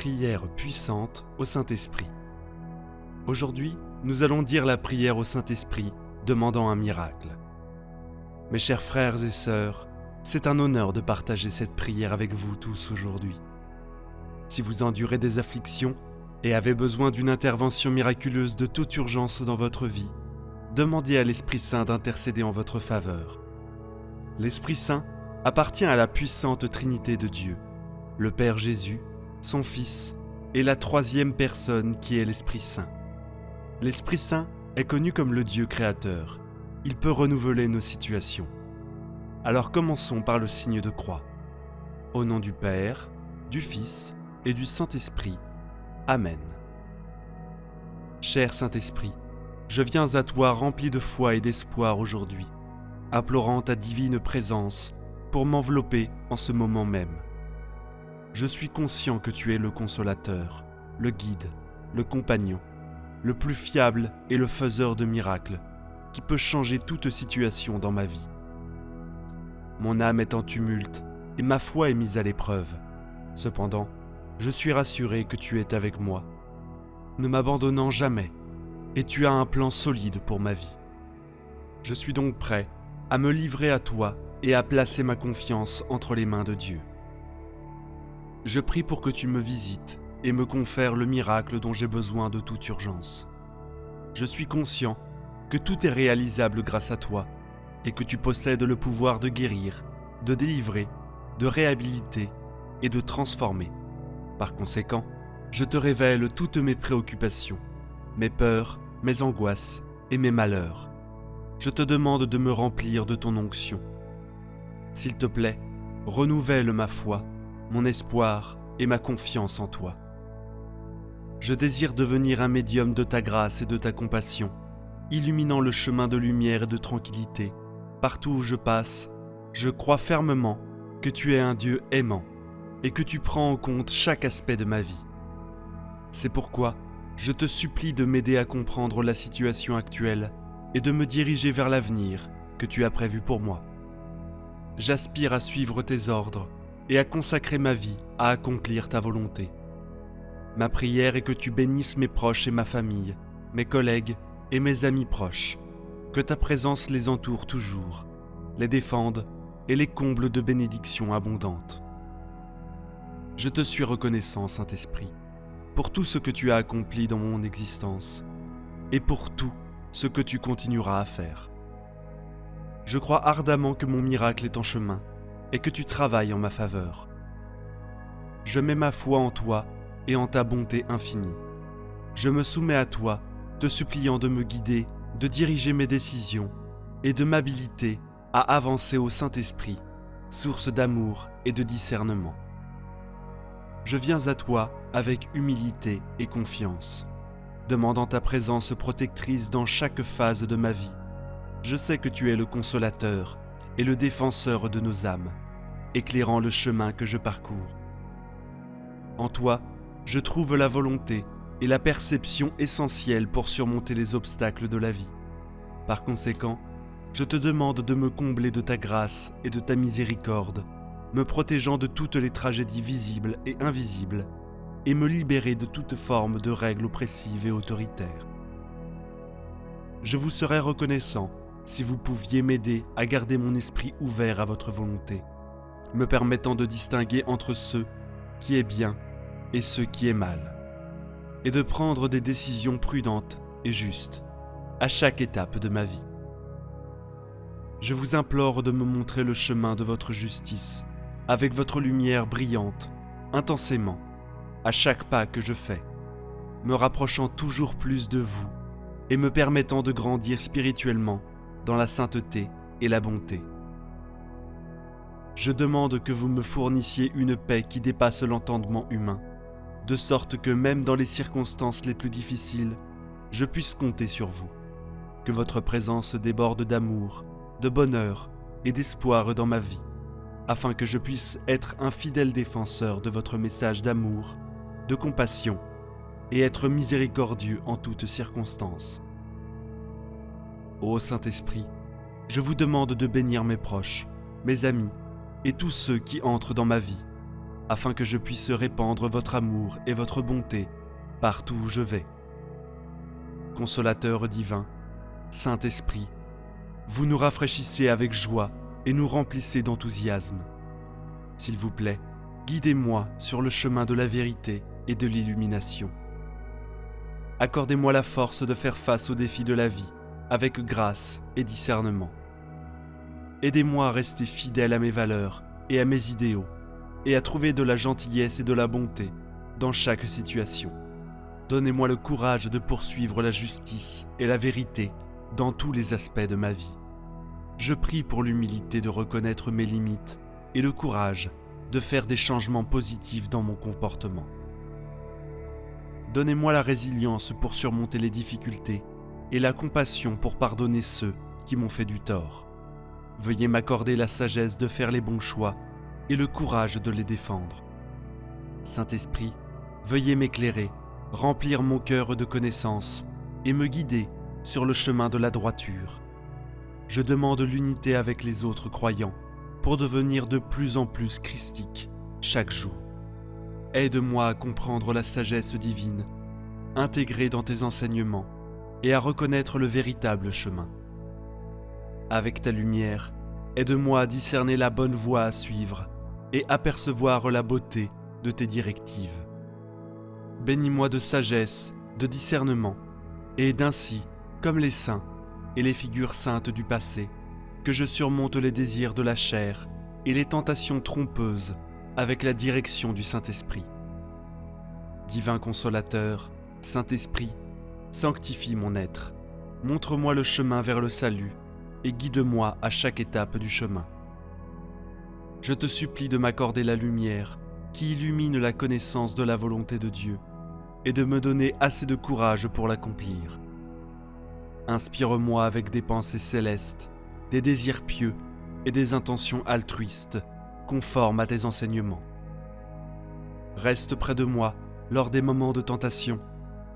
prière puissante au Saint-Esprit. Aujourd'hui, nous allons dire la prière au Saint-Esprit, demandant un miracle. Mes chers frères et sœurs, c'est un honneur de partager cette prière avec vous tous aujourd'hui. Si vous endurez des afflictions et avez besoin d'une intervention miraculeuse de toute urgence dans votre vie, demandez à l'Esprit Saint d'intercéder en votre faveur. L'Esprit Saint appartient à la puissante Trinité de Dieu, le Père Jésus, son Fils et la troisième personne qui est l'Esprit Saint. L'Esprit Saint est connu comme le Dieu créateur. Il peut renouveler nos situations. Alors commençons par le signe de croix. Au nom du Père, du Fils et du Saint-Esprit. Amen. Cher Saint-Esprit, je viens à toi rempli de foi et d'espoir aujourd'hui, implorant ta divine présence pour m'envelopper en ce moment même. Je suis conscient que tu es le consolateur, le guide, le compagnon, le plus fiable et le faiseur de miracles, qui peut changer toute situation dans ma vie. Mon âme est en tumulte et ma foi est mise à l'épreuve. Cependant, je suis rassuré que tu es avec moi, ne m'abandonnant jamais, et tu as un plan solide pour ma vie. Je suis donc prêt à me livrer à toi et à placer ma confiance entre les mains de Dieu. Je prie pour que tu me visites et me confères le miracle dont j'ai besoin de toute urgence. Je suis conscient que tout est réalisable grâce à toi et que tu possèdes le pouvoir de guérir, de délivrer, de réhabiliter et de transformer. Par conséquent, je te révèle toutes mes préoccupations, mes peurs, mes angoisses et mes malheurs. Je te demande de me remplir de ton onction. S'il te plaît, renouvelle ma foi, mon espoir et ma confiance en toi. Je désire devenir un médium de ta grâce et de ta compassion, illuminant le chemin de lumière et de tranquillité. Partout où je passe, je crois fermement que tu es un Dieu aimant et que tu prends en compte chaque aspect de ma vie. C'est pourquoi je te supplie de m'aider à comprendre la situation actuelle et de me diriger vers l'avenir que tu as prévu pour moi. J'aspire à suivre tes ordres et à consacrer ma vie à accomplir ta volonté. Ma prière est que tu bénisses mes proches et ma famille, mes collègues et mes amis proches, que ta présence les entoure toujours, les défende et les comble de bénédictions abondantes. Je te suis reconnaissant, Saint-Esprit, pour tout ce que tu as accompli dans mon existence et pour tout ce que tu continueras à faire. Je crois ardemment que mon miracle est en chemin et que tu travailles en ma faveur. Je mets ma foi en toi et en ta bonté infinie. Je me soumets à toi, te suppliant de me guider, de diriger mes décisions et de m'habiliter à avancer au Saint-Esprit, source d'amour et de discernement. Je viens à toi avec humilité et confiance, demandant ta présence protectrice dans chaque phase de ma vie. Je sais que tu es le consolateur et le défenseur de nos âmes, éclairant le chemin que je parcours. En toi, je trouve la volonté et la perception essentielles pour surmonter les obstacles de la vie. Par conséquent, je te demande de me combler de ta grâce et de ta miséricorde, me protégeant de toutes les tragédies visibles et invisibles, et me libérer de toute forme de règles oppressives et autoritaires. Je vous serais reconnaissant si vous pouviez m'aider à garder mon esprit ouvert à votre volonté, me permettant de distinguer entre ce qui est bien et ce qui est mal, et de prendre des décisions prudentes et justes à chaque étape de ma vie. Je vous implore de me montrer le chemin de votre justice, avec votre lumière brillante, intensément, à chaque pas que je fais, me rapprochant toujours plus de vous et me permettant de grandir spirituellement dans la sainteté et la bonté. Je demande que vous me fournissiez une paix qui dépasse l'entendement humain, de sorte que même dans les circonstances les plus difficiles, je puisse compter sur vous, que votre présence déborde d'amour, de bonheur et d'espoir dans ma vie, afin que je puisse être un fidèle défenseur de votre message d'amour, de compassion et être miséricordieux en toutes circonstances. Ô Saint-Esprit, je vous demande de bénir mes proches, mes amis et tous ceux qui entrent dans ma vie, afin que je puisse répandre votre amour et votre bonté partout où je vais. Consolateur divin, Saint-Esprit, vous nous rafraîchissez avec joie et nous remplissez d'enthousiasme. S'il vous plaît, guidez-moi sur le chemin de la vérité et de l'illumination. Accordez-moi la force de faire face aux défis de la vie avec grâce et discernement. Aidez-moi à rester fidèle à mes valeurs et à mes idéaux et à trouver de la gentillesse et de la bonté dans chaque situation. Donnez-moi le courage de poursuivre la justice et la vérité dans tous les aspects de ma vie. Je prie pour l'humilité de reconnaître mes limites et le courage de faire des changements positifs dans mon comportement. Donnez-moi la résilience pour surmonter les difficultés et la compassion pour pardonner ceux qui m'ont fait du tort. Veuillez m'accorder la sagesse de faire les bons choix et le courage de les défendre. Saint-Esprit, veuillez m'éclairer, remplir mon cœur de connaissances et me guider sur le chemin de la droiture. Je demande l'unité avec les autres croyants pour devenir de plus en plus christique chaque jour. Aide-moi à comprendre la sagesse divine, intégrée dans tes enseignements, et à reconnaître le véritable chemin. Avec ta lumière, aide-moi à discerner la bonne voie à suivre et apercevoir la beauté de tes directives. Bénis-moi de sagesse, de discernement, et d'ainsi, comme les saints et les figures saintes du passé, que je surmonte les désirs de la chair et les tentations trompeuses avec la direction du Saint-Esprit. Divin Consolateur, Saint-Esprit, sanctifie mon être, montre-moi le chemin vers le salut et guide-moi à chaque étape du chemin. Je te supplie de m'accorder la lumière qui illumine la connaissance de la volonté de Dieu et de me donner assez de courage pour l'accomplir. Inspire-moi avec des pensées célestes, des désirs pieux et des intentions altruistes, conformes à tes enseignements. Reste près de moi lors des moments de tentation,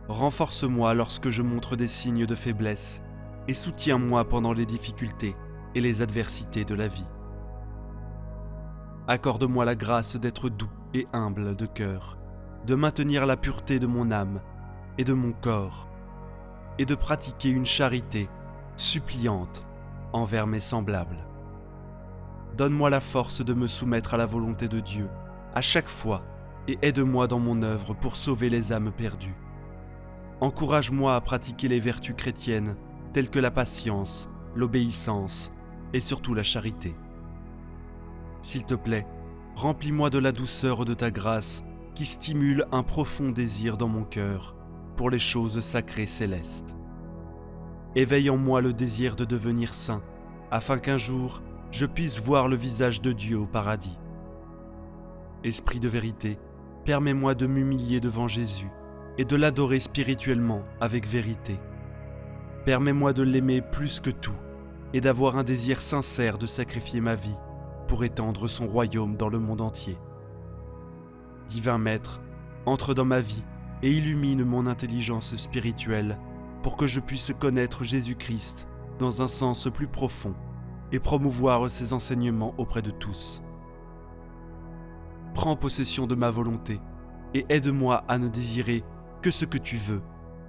renforce-moi lorsque je montre des signes de faiblesse et soutiens-moi pendant les difficultés et les adversités de la vie. Accorde-moi la grâce d'être doux et humble de cœur, de maintenir la pureté de mon âme et de mon corps, et de pratiquer une charité suppliante envers mes semblables. Donne-moi la force de me soumettre à la volonté de Dieu à chaque fois et aide-moi dans mon œuvre pour sauver les âmes perdues. Encourage-moi à pratiquer les vertus chrétiennes telles que la patience, l'obéissance et surtout la charité. S'il te plaît, remplis-moi de la douceur de ta grâce qui stimule un profond désir dans mon cœur pour les choses sacrées célestes. Éveille en moi le désir de devenir saint, afin qu'un jour je puisse voir le visage de Dieu au paradis. Esprit de vérité, permets-moi de m'humilier devant Jésus et de l'adorer spirituellement avec vérité. Permets-moi de l'aimer plus que tout et d'avoir un désir sincère de sacrifier ma vie pour étendre son royaume dans le monde entier. Divin Maître, entre dans ma vie et illumine mon intelligence spirituelle pour que je puisse connaître Jésus-Christ dans un sens plus profond et promouvoir ses enseignements auprès de tous. Prends possession de ma volonté et aide-moi à ne désirer que ce que tu veux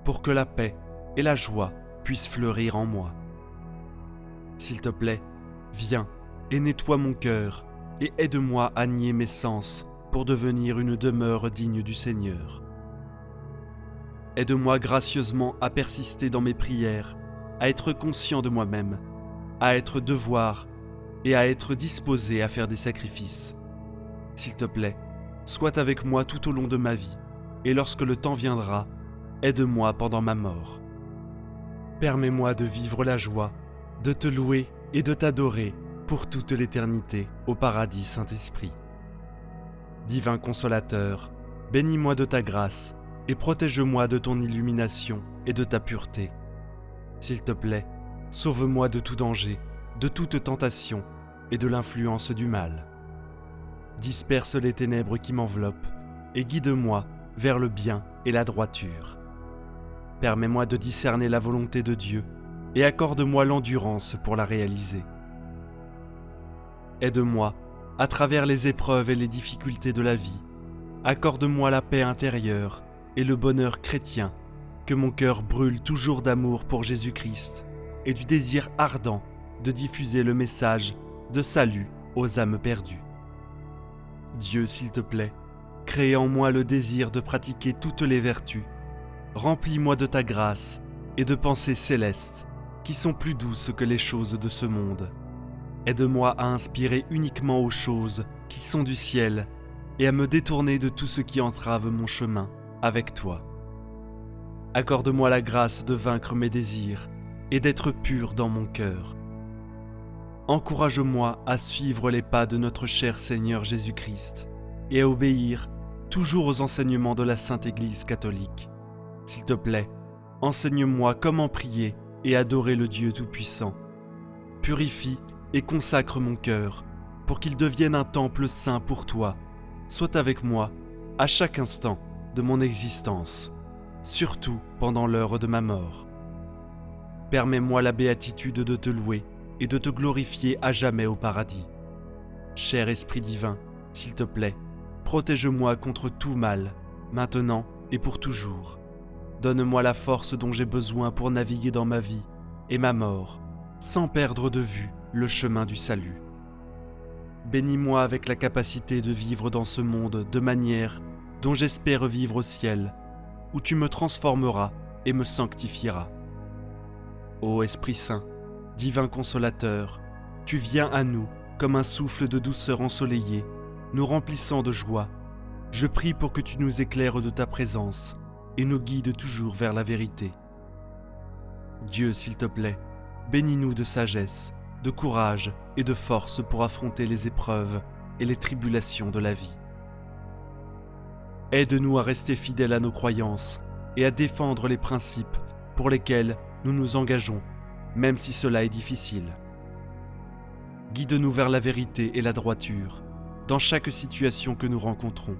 pour que la paix et la joie puissent fleurir en moi. S'il te plaît, viens et nettoie mon cœur et aide-moi à nier mes sens pour devenir une demeure digne du Seigneur. Aide-moi gracieusement à persister dans mes prières, à être conscient de moi-même, à être devoir et à être disposé à faire des sacrifices. S'il te plaît, sois avec moi tout au long de ma vie, et lorsque le temps viendra, aide-moi pendant ma mort. Permets-moi de vivre la joie, de te louer et de t'adorer pour toute l'éternité au paradis Saint-Esprit. Divin Consolateur, bénis-moi de ta grâce et protège-moi de ton illumination et de ta pureté. S'il te plaît, sauve-moi de tout danger, de toute tentation et de l'influence du mal. Disperse les ténèbres qui m'enveloppent et guide-moi vers le bien et la droiture. Permets-moi de discerner la volonté de Dieu et accorde-moi l'endurance pour la réaliser. Aide-moi à travers les épreuves et les difficultés de la vie. Accorde-moi la paix intérieure et le bonheur chrétien, que mon cœur brûle toujours d'amour pour Jésus-Christ et du désir ardent de diffuser le message de salut aux âmes perdues. Dieu, s'il te plaît, crée en moi le désir de pratiquer toutes les vertus. Remplis-moi de ta grâce et de pensées célestes qui sont plus douces que les choses de ce monde. Aide-moi à inspirer uniquement aux choses qui sont du ciel et à me détourner de tout ce qui entrave mon chemin avec toi. Accorde-moi la grâce de vaincre mes désirs et d'être pur dans mon cœur. Encourage-moi à suivre les pas de notre cher Seigneur Jésus-Christ et à obéir toujours aux enseignements de la Sainte Église catholique. S'il te plaît, enseigne-moi comment prier et adorer le Dieu Tout-Puissant. Purifie et consacre mon cœur pour qu'il devienne un temple saint pour toi. Sois avec moi à chaque instant de mon existence, surtout pendant l'heure de ma mort. Permets-moi la béatitude de te louer et de te glorifier à jamais au paradis. Cher Esprit divin, s'il te plaît, protège-moi contre tout mal, maintenant et pour toujours. Donne-moi la force dont j'ai besoin pour naviguer dans ma vie et ma mort, sans perdre de vue le chemin du salut. Bénis-moi avec la capacité de vivre dans ce monde de manière dont j'espère vivre au ciel, où tu me transformeras et me sanctifieras. Ô Esprit Saint, divin consolateur, tu viens à nous comme un souffle de douceur ensoleillée, nous remplissant de joie. Je prie pour que tu nous éclaires de ta présence et nous guides toujours vers la vérité. Dieu, s'il te plaît, bénis-nous de sagesse, de courage et de force pour affronter les épreuves et les tribulations de la vie. Aide-nous à rester fidèles à nos croyances et à défendre les principes pour lesquels nous nous engageons, même si cela est difficile. Guide-nous vers la vérité et la droiture, dans chaque situation que nous rencontrons.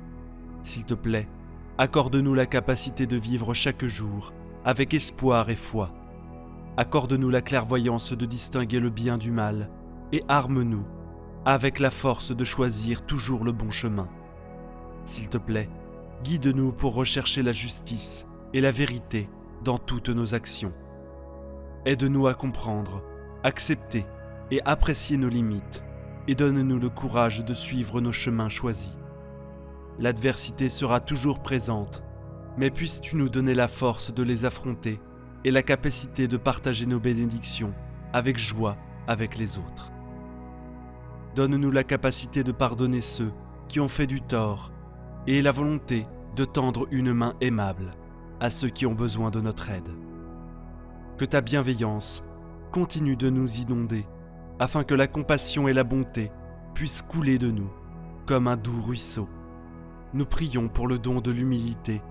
S'il te plaît, accorde-nous la capacité de vivre chaque jour avec espoir et foi. Accorde-nous la clairvoyance de distinguer le bien du mal et arme-nous avec la force de choisir toujours le bon chemin. S'il te plaît, guide-nous pour rechercher la justice et la vérité dans toutes nos actions. Aide-nous à comprendre, accepter et apprécier nos limites et donne-nous le courage de suivre nos chemins choisis. L'adversité sera toujours présente, mais puisses-tu nous donner la force de les affronter et la capacité de partager nos bénédictions avec joie avec les autres. Donne-nous la capacité de pardonner ceux qui ont fait du tort et la volonté de tendre une main aimable à ceux qui ont besoin de notre aide. Que ta bienveillance continue de nous inonder afin que la compassion et la bonté puissent couler de nous comme un doux ruisseau. Nous prions pour le don de l'humilité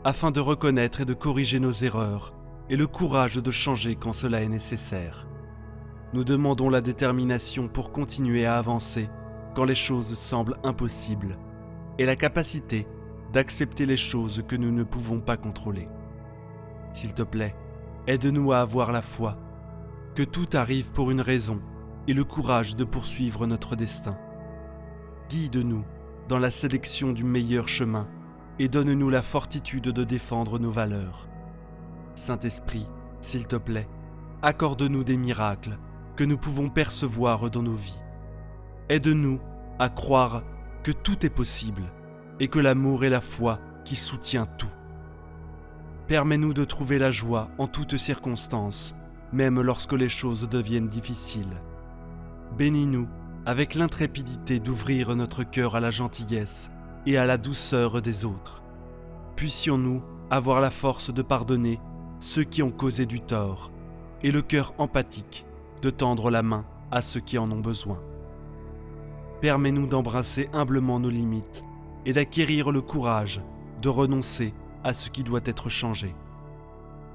afin de reconnaître et de corriger nos erreurs et le courage de changer quand cela est nécessaire. Nous demandons la détermination pour continuer à avancer quand les choses semblent impossibles et la capacité d'accepter les choses que nous ne pouvons pas contrôler. S'il te plaît, aide-nous à avoir la foi, que tout arrive pour une raison et le courage de poursuivre notre destin. Guide-nous dans la sélection du meilleur chemin et donne-nous la fortitude de défendre nos valeurs. Saint-Esprit, s'il te plaît, accorde-nous des miracles que nous pouvons percevoir dans nos vies. Aide-nous à croire que tout est possible et que l'amour est la foi qui soutient tout. Permets-nous de trouver la joie en toutes circonstances, même lorsque les choses deviennent difficiles. Bénis-nous avec l'intrépidité d'ouvrir notre cœur à la gentillesse et à la douceur des autres. Puissions-nous avoir la force de pardonner ceux qui ont causé du tort et le cœur empathique de tendre la main à ceux qui en ont besoin. Permets-nous d'embrasser humblement nos limites et d'acquérir le courage de renoncer à ce qui doit être changé.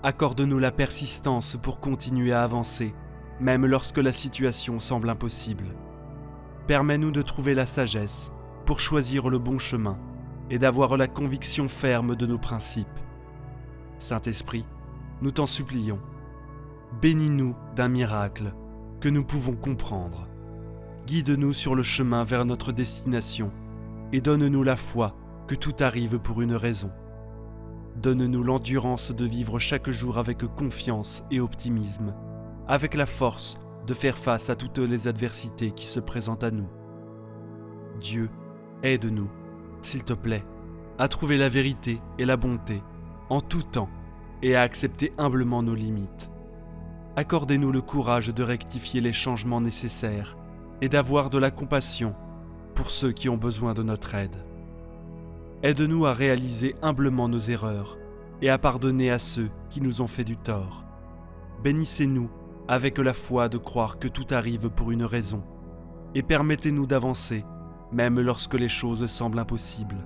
Accorde-nous la persistance pour continuer à avancer, même lorsque la situation semble impossible. Permets-nous de trouver la sagesse pour choisir le bon chemin et d'avoir la conviction ferme de nos principes. Saint-Esprit, nous t'en supplions, bénis-nous d'un miracle que nous pouvons comprendre. guide-nous sur le chemin vers notre destination et donne-nous la foi que tout arrive pour une raison. Donne-nous l'endurance de vivre chaque jour avec confiance et optimisme, avec la force de faire face à toutes les adversités qui se présentent à nous. Dieu, aide-nous, s'il te plaît, à trouver la vérité et la bonté en tout temps et à accepter humblement nos limites. Accordez-nous le courage de rectifier les changements nécessaires et d'avoir de la compassion pour ceux qui ont besoin de notre aide. Aide-nous à réaliser humblement nos erreurs et à pardonner à ceux qui nous ont fait du tort. Bénissez-nous avec la foi de croire que tout arrive pour une raison et permettez-nous d'avancer même lorsque les choses semblent impossibles.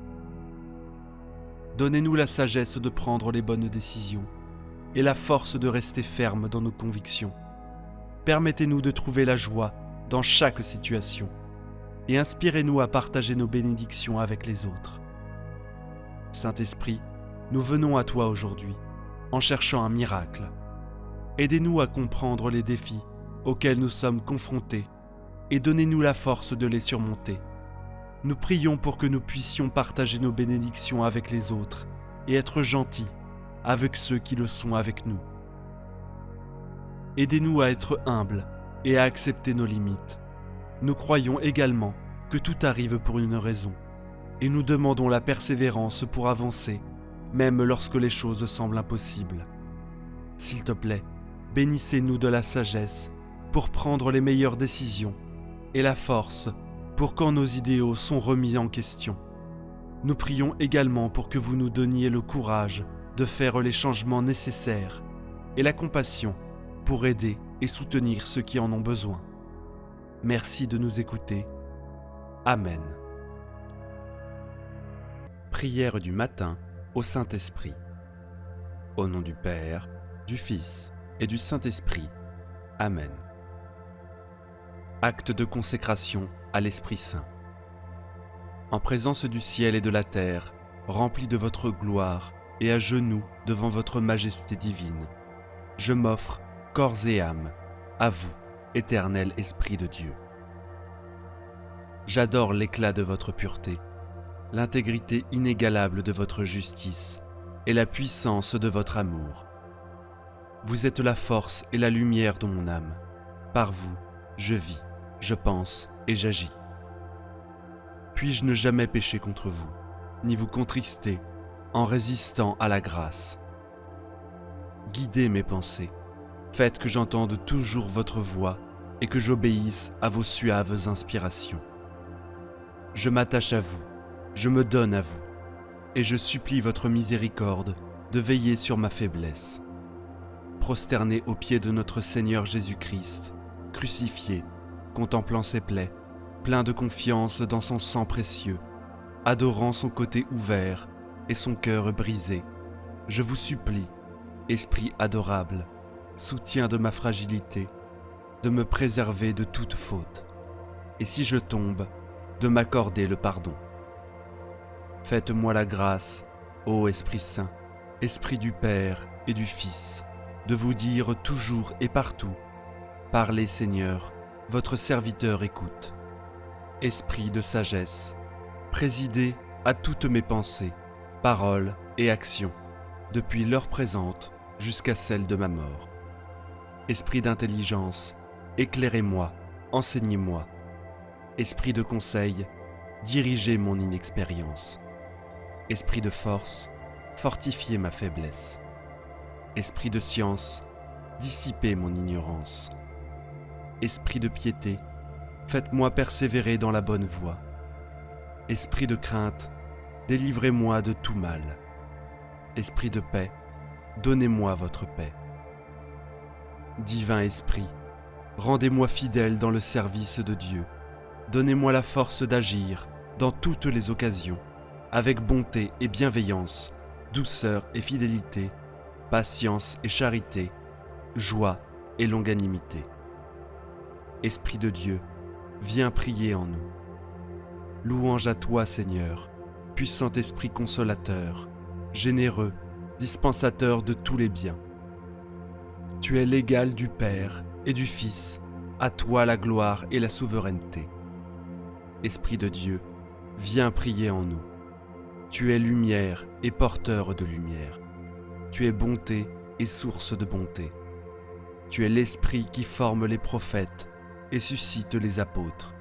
Donnez-nous la sagesse de prendre les bonnes décisions et la force de rester ferme dans nos convictions. Permettez-nous de trouver la joie dans chaque situation et inspirez-nous à partager nos bénédictions avec les autres. Saint-Esprit, nous venons à toi aujourd'hui en cherchant un miracle. Aidez-nous à comprendre les défis auxquels nous sommes confrontés et donnez-nous la force de les surmonter. Nous prions pour que nous puissions partager nos bénédictions avec les autres et être gentils avec ceux qui le sont avec nous. Aidez-nous à être humbles et à accepter nos limites. Nous croyons également que tout arrive pour une raison et nous demandons la persévérance pour avancer, même lorsque les choses semblent impossibles. S'il te plaît, bénissez-nous de la sagesse pour prendre les meilleures décisions et la force pour quand nos idéaux sont remis en question. Nous prions également pour que vous nous donniez le courage de faire les changements nécessaires et la compassion pour aider et soutenir ceux qui en ont besoin. Merci de nous écouter. Amen. Prière du matin au Saint-Esprit. Au nom du Père, du Fils et du Saint-Esprit. Amen. Acte de consécration à l'Esprit Saint. En présence du ciel et de la terre, remplis de votre gloire et à genoux devant votre majesté divine, je m'offre, corps et âme, à vous, éternel Esprit de Dieu. J'adore l'éclat de votre pureté, l'intégrité inégalable de votre justice et la puissance de votre amour. Vous êtes la force et la lumière de mon âme. Par vous, je vis, je pense et j'agis. Puis-je ne jamais pécher contre vous, ni vous contrister en résistant à la grâce. Guidez mes pensées, faites que j'entende toujours votre voix et que j'obéisse à vos suaves inspirations. Je m'attache à vous, je me donne à vous, et je supplie votre miséricorde de veiller sur ma faiblesse. Prosterné aux pieds de notre Seigneur Jésus-Christ, crucifié, contemplant ses plaies, plein de confiance dans son sang précieux, adorant son côté ouvert et son cœur brisé, je vous supplie, Esprit adorable, soutien de ma fragilité, de me préserver de toute faute, et si je tombe, de m'accorder le pardon. Faites-moi la grâce, ô Esprit Saint, Esprit du Père et du Fils, de vous dire toujours et partout, parlez Seigneur, votre serviteur écoute. Esprit de sagesse, présidez à toutes mes pensées, paroles et actions, depuis l'heure présente jusqu'à celle de ma mort. Esprit d'intelligence, éclairez-moi, enseignez-moi. Esprit de conseil, dirigez mon inexpérience. Esprit de force, fortifiez ma faiblesse. Esprit de science, dissipez mon ignorance. Esprit de piété, faites-moi persévérer dans la bonne voie. Esprit de crainte, délivrez-moi de tout mal. Esprit de paix, donnez-moi votre paix. Divin Esprit, rendez-moi fidèle dans le service de Dieu. Donnez-moi la force d'agir dans toutes les occasions, avec bonté et bienveillance, douceur et fidélité, patience et charité, joie et longanimité. Esprit de Dieu, viens prier en nous. Louange à toi, Seigneur, puissant Esprit consolateur, généreux, dispensateur de tous les biens. Tu es l'égal du Père et du Fils À toi la gloire et la souveraineté. Esprit de Dieu, viens prier en nous. Tu es lumière et porteur de lumière. Tu es bonté et source de bonté. Tu es l'Esprit qui forme les prophètes et suscite les apôtres.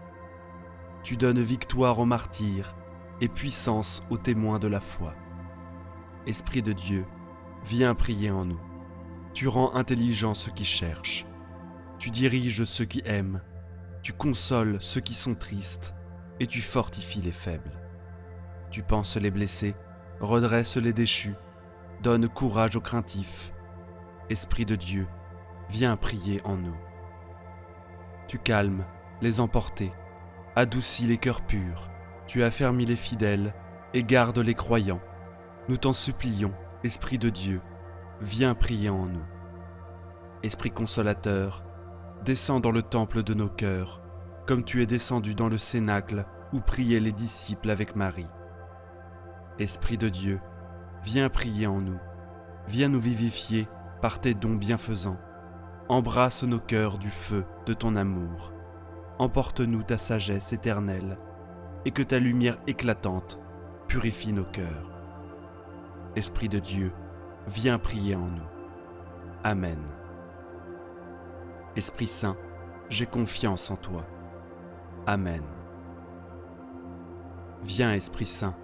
Tu donnes victoire aux martyrs et puissance aux témoins de la foi. Esprit de Dieu, viens prier en nous. Tu rends intelligents ceux qui cherchent. Tu diriges ceux qui aiment. Tu consoles ceux qui sont tristes et tu fortifies les faibles. Tu panses les blessés, redresses les déchus, donnes courage aux craintifs. Esprit de Dieu, viens prier en nous. Tu calmes les emportés, adoucis les cœurs purs, tu affermis les fidèles et gardes les croyants. Nous t'en supplions, Esprit de Dieu, viens prier en nous. Esprit consolateur, descends dans le temple de nos cœurs, comme tu es descendu dans le cénacle où priaient les disciples avec Marie. Esprit de Dieu, viens prier en nous, viens nous vivifier par tes dons bienfaisants. Embrasse nos cœurs du feu de ton amour. Emporte-nous ta sagesse éternelle et que ta lumière éclatante purifie nos cœurs. Esprit de Dieu, viens prier en nous. Amen. Esprit Saint, j'ai confiance en toi. Amen. Viens, Esprit Saint,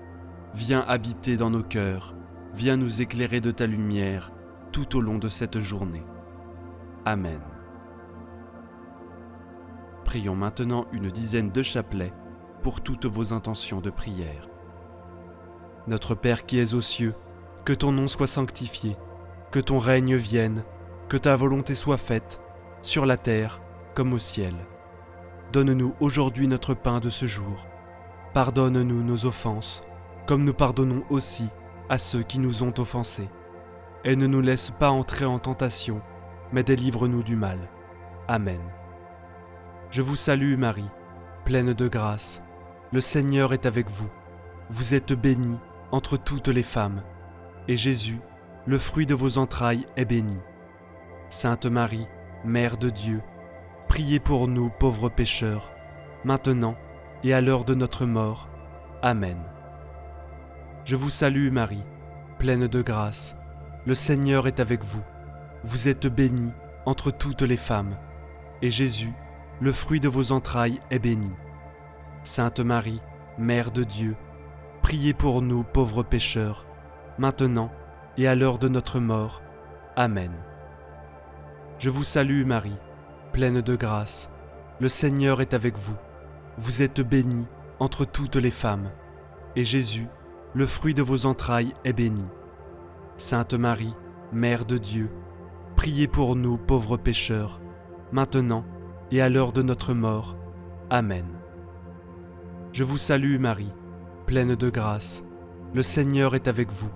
viens habiter dans nos cœurs, viens nous éclairer de ta lumière tout au long de cette journée. Amen. Prions maintenant une dizaine de chapelets pour toutes vos intentions de prière. Notre Père qui es aux cieux, que ton nom soit sanctifié, que ton règne vienne, que ta volonté soit faite, sur la terre comme au ciel. Donne-nous aujourd'hui notre pain de ce jour. Pardonne-nous nos offenses, comme nous pardonnons aussi à ceux qui nous ont offensés. Et ne nous laisse pas entrer en tentation, mais délivre-nous du mal. Amen. Je vous salue Marie, pleine de grâce. Le Seigneur est avec vous. Vous êtes bénie entre toutes les femmes. Et Jésus, le fruit de vos entrailles, est béni. Sainte Marie, Mère de Dieu, priez pour nous pauvres pécheurs, maintenant et à l'heure de notre mort. Amen. Je vous salue Marie, pleine de grâce. Le Seigneur est avec vous. Vous êtes bénie entre toutes les femmes. Et Jésus, le fruit de vos entrailles, est béni. Sainte Marie, Mère de Dieu, priez pour nous pauvres pécheurs, maintenant et à l'heure de notre mort. Amen. Je vous salue Marie, pleine de grâce. Le Seigneur est avec vous. Vous êtes bénie entre toutes les femmes. Et Jésus, le fruit de vos entrailles, est béni. Sainte Marie, Mère de Dieu, priez pour nous pauvres pécheurs, maintenant et à l'heure de notre mort. Amen. Je vous salue Marie, pleine de grâce. Le Seigneur est avec vous.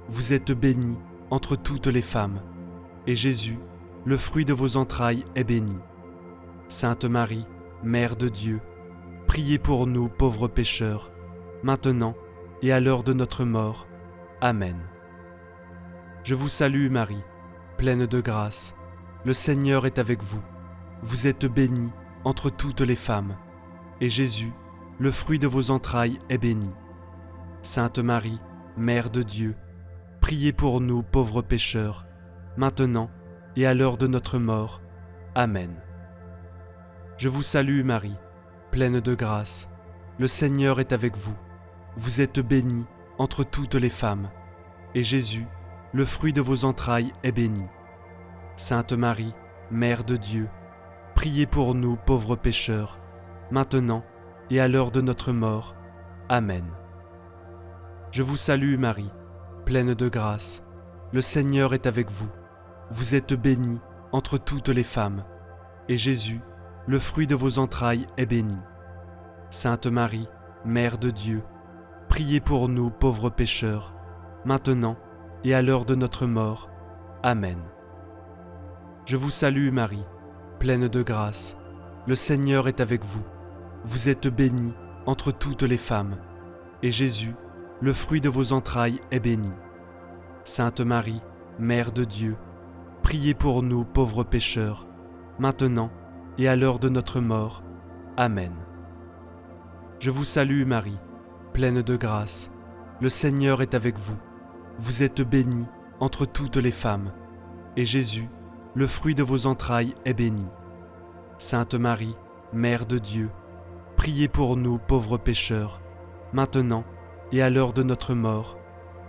Vous êtes bénie entre toutes les femmes. Et Jésus, le fruit de vos entrailles, est béni. Sainte Marie, Mère de Dieu, priez pour nous pauvres pécheurs, maintenant et à l'heure de notre mort. Amen. Je vous salue Marie, pleine de grâce. Le Seigneur est avec vous. Vous êtes bénie entre toutes les femmes. Et Jésus, le fruit de vos entrailles, est béni. Sainte Marie, Mère de Dieu, priez pour nous pauvres pécheurs, maintenant et à l'heure de notre mort. Amen. Je vous salue Marie, pleine de grâce. Le Seigneur est avec vous. Vous êtes bénie entre toutes les femmes. Et Jésus, le fruit de vos entrailles, est béni. Sainte Marie, Mère de Dieu, priez pour nous pauvres pécheurs, maintenant et à l'heure de notre mort. Amen. Je vous salue Marie, pleine de grâce. Le Seigneur est avec vous. Vous êtes bénie entre toutes les femmes. Et Jésus, le fruit de vos entrailles, est béni. Sainte Marie, Mère de Dieu, priez pour nous pauvres pécheurs, maintenant et à l'heure de notre mort. Amen. Je vous salue Marie, pleine de grâce. Le Seigneur est avec vous. Vous êtes bénie entre toutes les femmes. Et Jésus, le fruit de vos entrailles, est béni. Sainte Marie, Mère de Dieu, priez pour nous pauvres pécheurs, maintenant et à l'heure de notre mort. Amen. Je vous salue Marie, pleine de grâce. Le Seigneur est avec vous. Vous êtes bénie entre toutes les femmes, et Jésus, le fruit de vos entrailles, est béni. Sainte Marie, Mère de Dieu, priez pour nous pauvres pécheurs, maintenant et à l'heure de notre mort.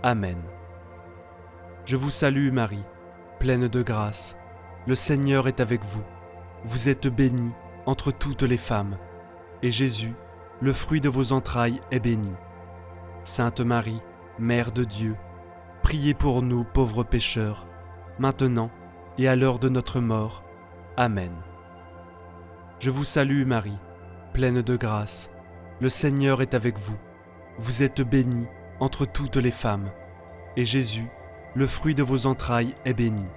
Amen. Je vous salue Marie, pleine de grâce. Le Seigneur est avec vous. Vous êtes bénie entre toutes les femmes, et Jésus, le fruit de vos entrailles, est béni. Sainte Marie, Mère de Dieu, priez pour nous pauvres pécheurs, maintenant et à l'heure de notre mort. Amen. Je vous salue Marie, pleine de grâce. Le Seigneur est avec vous. Vous êtes bénie entre toutes les femmes, et Jésus, le fruit de vos entrailles, est béni.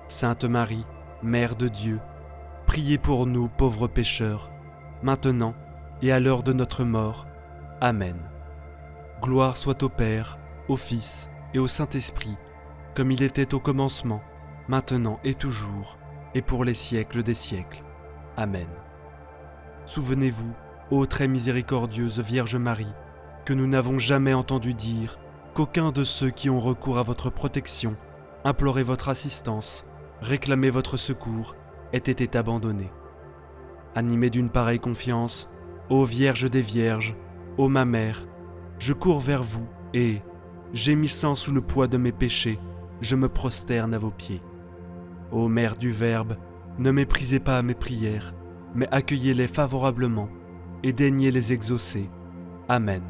Sainte Marie, Mère de Dieu, priez pour nous pauvres pécheurs, maintenant et à l'heure de notre mort. Amen. Gloire soit au Père, au Fils et au Saint-Esprit, comme il était au commencement, maintenant et toujours, et pour les siècles des siècles. Amen. Souvenez-vous, ô très miséricordieuse Vierge Marie, que nous n'avons jamais entendu dire qu'aucun de ceux qui ont recours à votre protection, imploré votre assistance, réclamé votre secours, ait été abandonné. Animé d'une pareille confiance, ô Vierge des Vierges, ô ma Mère, je cours vers vous et, gémissant sous le poids de mes péchés, je me prosterne à vos pieds. Ô Mère du Verbe, ne méprisez pas mes prières, mais accueillez-les favorablement et daignez les exaucer. Amen.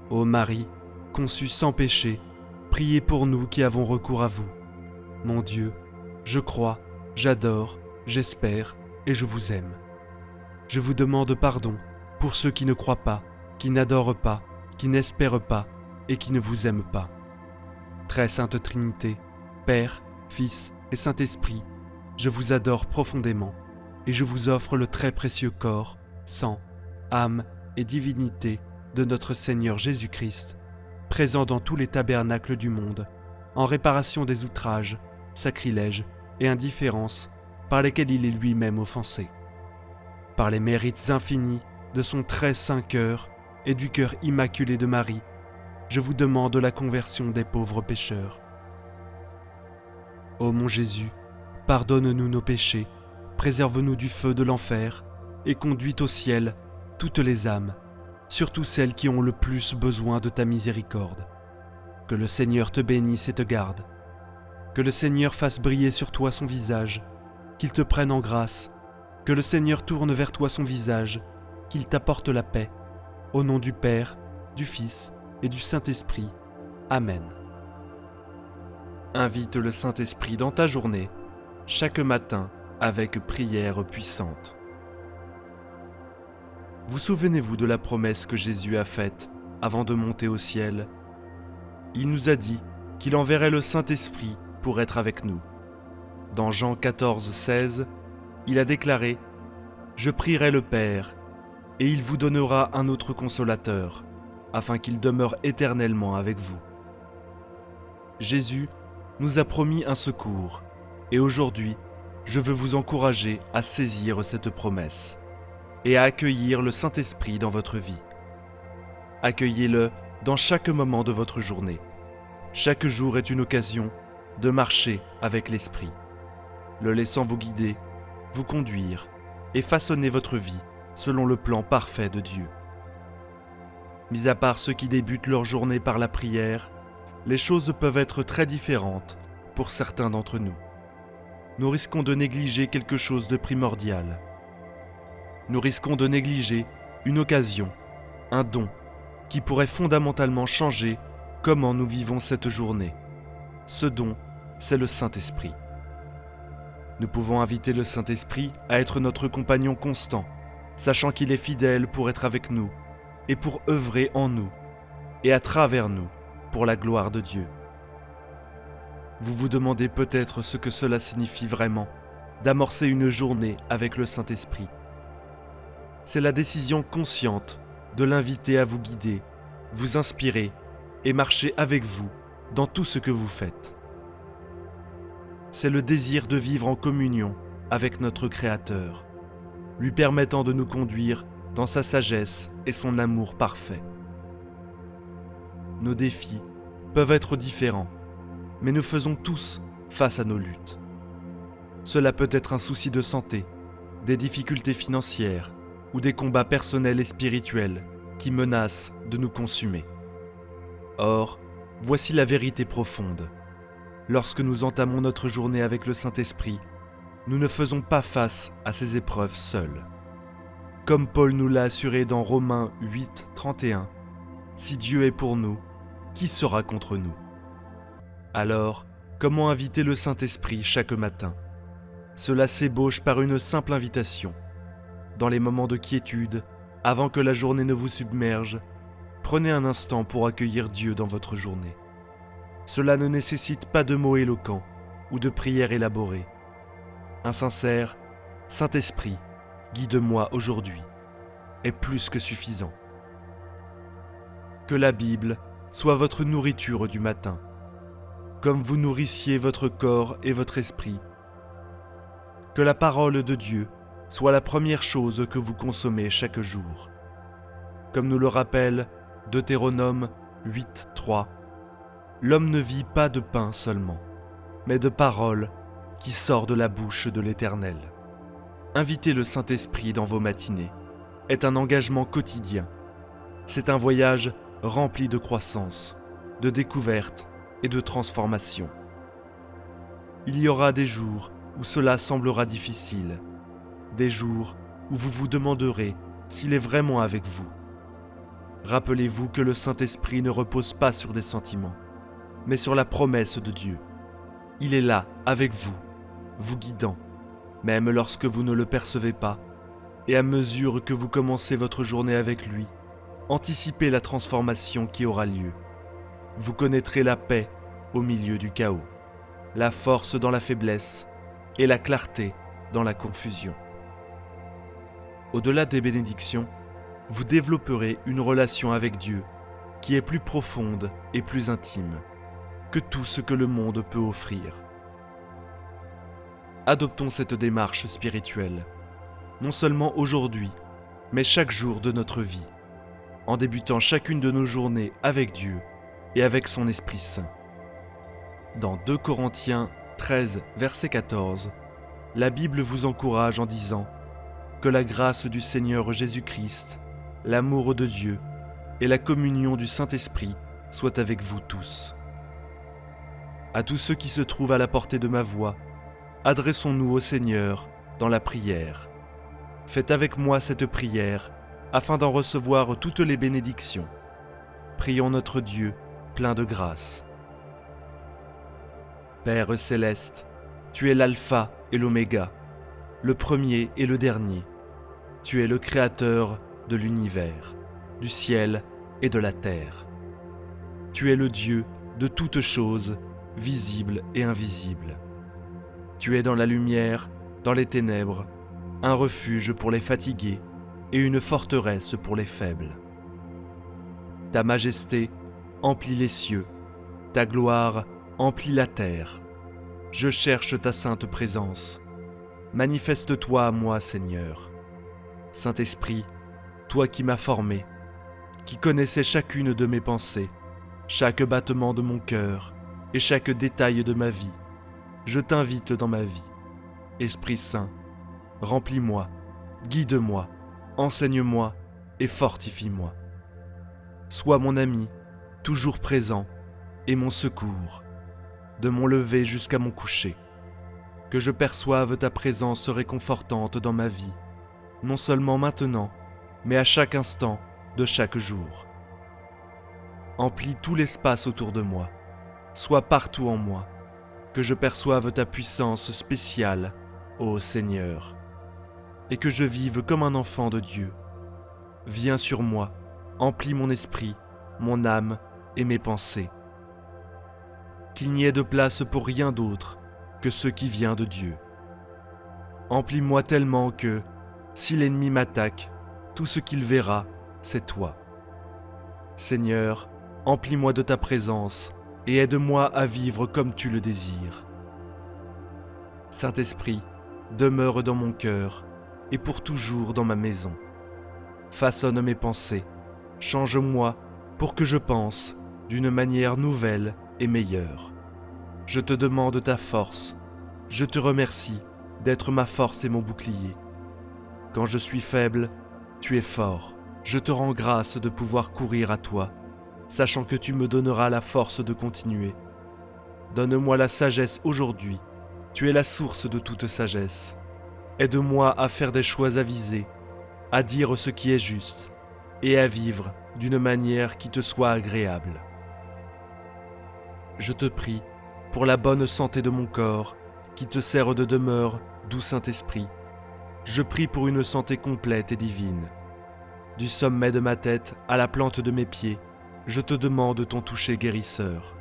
Ô Marie, conçue sans péché, priez pour nous qui avons recours à vous. Mon Dieu, je crois, j'adore, j'espère et je vous aime. Je vous demande pardon pour ceux qui ne croient pas, qui n'adorent pas, qui n'espèrent pas et qui ne vous aiment pas. Très Sainte Trinité, Père, Fils et Saint-Esprit, je vous adore profondément et je vous offre le très précieux corps, sang, âme et divinité de notre Seigneur Jésus-Christ, présent dans tous les tabernacles du monde, en réparation des outrages, sacrilèges et indifférences par lesquels il est lui-même offensé. Par les mérites infinis de son très saint cœur et du cœur immaculé de Marie, je vous demande la conversion des pauvres pécheurs. Ô mon Jésus, pardonne-nous nos péchés, préserve-nous du feu de l'enfer et conduis au ciel toutes les âmes, surtout celles qui ont le plus besoin de ta miséricorde. Que le Seigneur te bénisse et te garde. Que le Seigneur fasse briller sur toi son visage, qu'il te prenne en grâce. Que le Seigneur tourne vers toi son visage, qu'il t'apporte la paix. Au nom du Père, du Fils et du Saint-Esprit. Amen. Invite le Saint-Esprit dans ta journée, chaque matin avec prière puissante. Vous souvenez-vous de la promesse que Jésus a faite avant de monter au ciel? Il nous a dit qu'il enverrait le Saint-Esprit pour être avec nous. Dans Jean 14, 16, il a déclaré « Je prierai le Père, et il vous donnera un autre consolateur, afin qu'il demeure éternellement avec vous. » Jésus nous a promis un secours, et aujourd'hui, je veux vous encourager à saisir cette promesse et à accueillir le Saint-Esprit dans votre vie. Accueillez-le dans chaque moment de votre journée. Chaque jour est une occasion de marcher avec l'Esprit, le laissant vous guider, vous conduire et façonner votre vie selon le plan parfait de Dieu. Mis à part ceux qui débutent leur journée par la prière, les choses peuvent être très différentes pour certains d'entre nous. Nous risquons de négliger quelque chose de primordial. Nous risquons de négliger une occasion, un don, qui pourrait fondamentalement changer comment nous vivons cette journée. Ce don, c'est le Saint-Esprit. Nous pouvons inviter le Saint-Esprit à être notre compagnon constant, sachant qu'il est fidèle pour être avec nous et pour œuvrer en nous et à travers nous pour la gloire de Dieu. Vous vous demandez peut-être ce que cela signifie vraiment, d'amorcer une journée avec le Saint-Esprit. C'est la décision consciente de l'inviter à vous guider, vous inspirer et marcher avec vous dans tout ce que vous faites. C'est le désir de vivre en communion avec notre Créateur, lui permettant de nous conduire dans sa sagesse et son amour parfait. Nos défis peuvent être différents, mais nous faisons tous face à nos luttes. Cela peut être un souci de santé, des difficultés financières ou des combats personnels et spirituels qui menacent de nous consumer. Or, voici la vérité profonde. Lorsque nous entamons notre journée avec le Saint-Esprit, nous ne faisons pas face à ces épreuves seuls. Comme Paul nous l'a assuré dans Romains 8, 31, « Si Dieu est pour nous, qui sera contre nous ?» Alors, comment inviter le Saint-Esprit chaque matin ? Cela s'ébauche par une simple invitation. Dans les moments de quiétude, avant que la journée ne vous submerge, prenez un instant pour accueillir Dieu dans votre journée. Cela ne nécessite pas de mots éloquents ou de prières élaborées. Un sincère « Saint-Esprit, guide-moi aujourd'hui » est plus que suffisant. Que la Bible soit votre nourriture du matin, comme vous nourrissiez votre corps et votre esprit. Que la parole de Dieu soit la première chose que vous consommez chaque jour. Comme nous le rappelle Deutéronome 8, 3, « L'homme ne vit pas de pain seulement, mais de paroles qui sortent de la bouche de l'Éternel. » Inviter le Saint-Esprit dans vos matinées est un engagement quotidien. C'est un voyage rempli de croissance, de découverte et de transformation. Il y aura des jours où cela semblera difficile, des jours où vous vous demanderez s'il est vraiment avec vous. Rappelez-vous que le Saint-Esprit ne repose pas sur des sentiments, mais sur la promesse de Dieu. Il est là, avec vous, vous guidant, même lorsque vous ne le percevez pas, et à mesure que vous commencez votre journée avec lui, anticipez la transformation qui aura lieu. Vous connaîtrez la paix au milieu du chaos, la force dans la faiblesse et la clarté dans la confusion. Au-delà des bénédictions, vous développerez une relation avec Dieu qui est plus profonde et plus intime que tout ce que le monde peut offrir. Adoptons cette démarche spirituelle, non seulement aujourd'hui, mais chaque jour de notre vie, en débutant chacune de nos journées avec Dieu et avec son Esprit Saint. Dans 2 Corinthiens 13, verset 14, la Bible vous encourage en disant « Que la grâce du Seigneur Jésus-Christ, l'amour de Dieu et la communion du Saint-Esprit soient avec vous tous. » À tous ceux qui se trouvent à la portée de ma voix, adressons-nous au Seigneur dans la prière. Faites avec moi cette prière afin d'en recevoir toutes les bénédictions. Prions notre Dieu plein de grâce. Père céleste, tu es l'alpha et l'oméga, le premier et le dernier. Tu es le créateur de l'univers, du ciel et de la terre. Tu es le Dieu de toutes choses, visibles et invisibles. Tu es dans la lumière, dans les ténèbres, un refuge pour les fatigués et une forteresse pour les faibles. Ta majesté emplit les cieux, ta gloire emplit la terre. Je cherche ta sainte présence. Manifeste-toi à moi, Seigneur. Saint-Esprit, toi qui m'as formé, qui connaissais chacune de mes pensées, chaque battement de mon cœur et chaque détail de ma vie, je t'invite dans ma vie. Esprit Saint, remplis-moi, guide-moi, enseigne-moi et fortifie-moi. Sois mon ami, toujours présent, et mon secours, de mon lever jusqu'à mon coucher. Que je perçoive ta présence réconfortante dans ma vie, non seulement maintenant, mais à chaque instant de chaque jour. Emplis tout l'espace autour de moi, sois partout en moi, que je perçoive ta puissance spéciale, ô Seigneur, et que je vive comme un enfant de Dieu. Viens sur moi, emplis mon esprit, mon âme et mes pensées. Qu'il n'y ait de place pour rien d'autre que ce qui vient de Dieu. Emplis-moi tellement que, si l'ennemi m'attaque, tout ce qu'il verra, c'est toi. Seigneur, emplis-moi de ta présence et aide-moi à vivre comme tu le désires. Saint-Esprit, demeure dans mon cœur et pour toujours dans ma maison. Façonne mes pensées, change-moi pour que je pense d'une manière nouvelle et meilleure. Je te demande ta force, je te remercie d'être ma force et mon bouclier. Quand je suis faible, tu es fort. Je te rends grâce de pouvoir courir à toi, sachant que tu me donneras la force de continuer. Donne-moi la sagesse aujourd'hui, tu es la source de toute sagesse. Aide-moi à faire des choix avisés, à dire ce qui est juste et à vivre d'une manière qui te soit agréable. Je te prie pour la bonne santé de mon corps, qui te sert de demeure, doux Saint-Esprit. Je prie pour une santé complète et divine. Du sommet de ma tête à la plante de mes pieds, je te demande ton toucher guérisseur.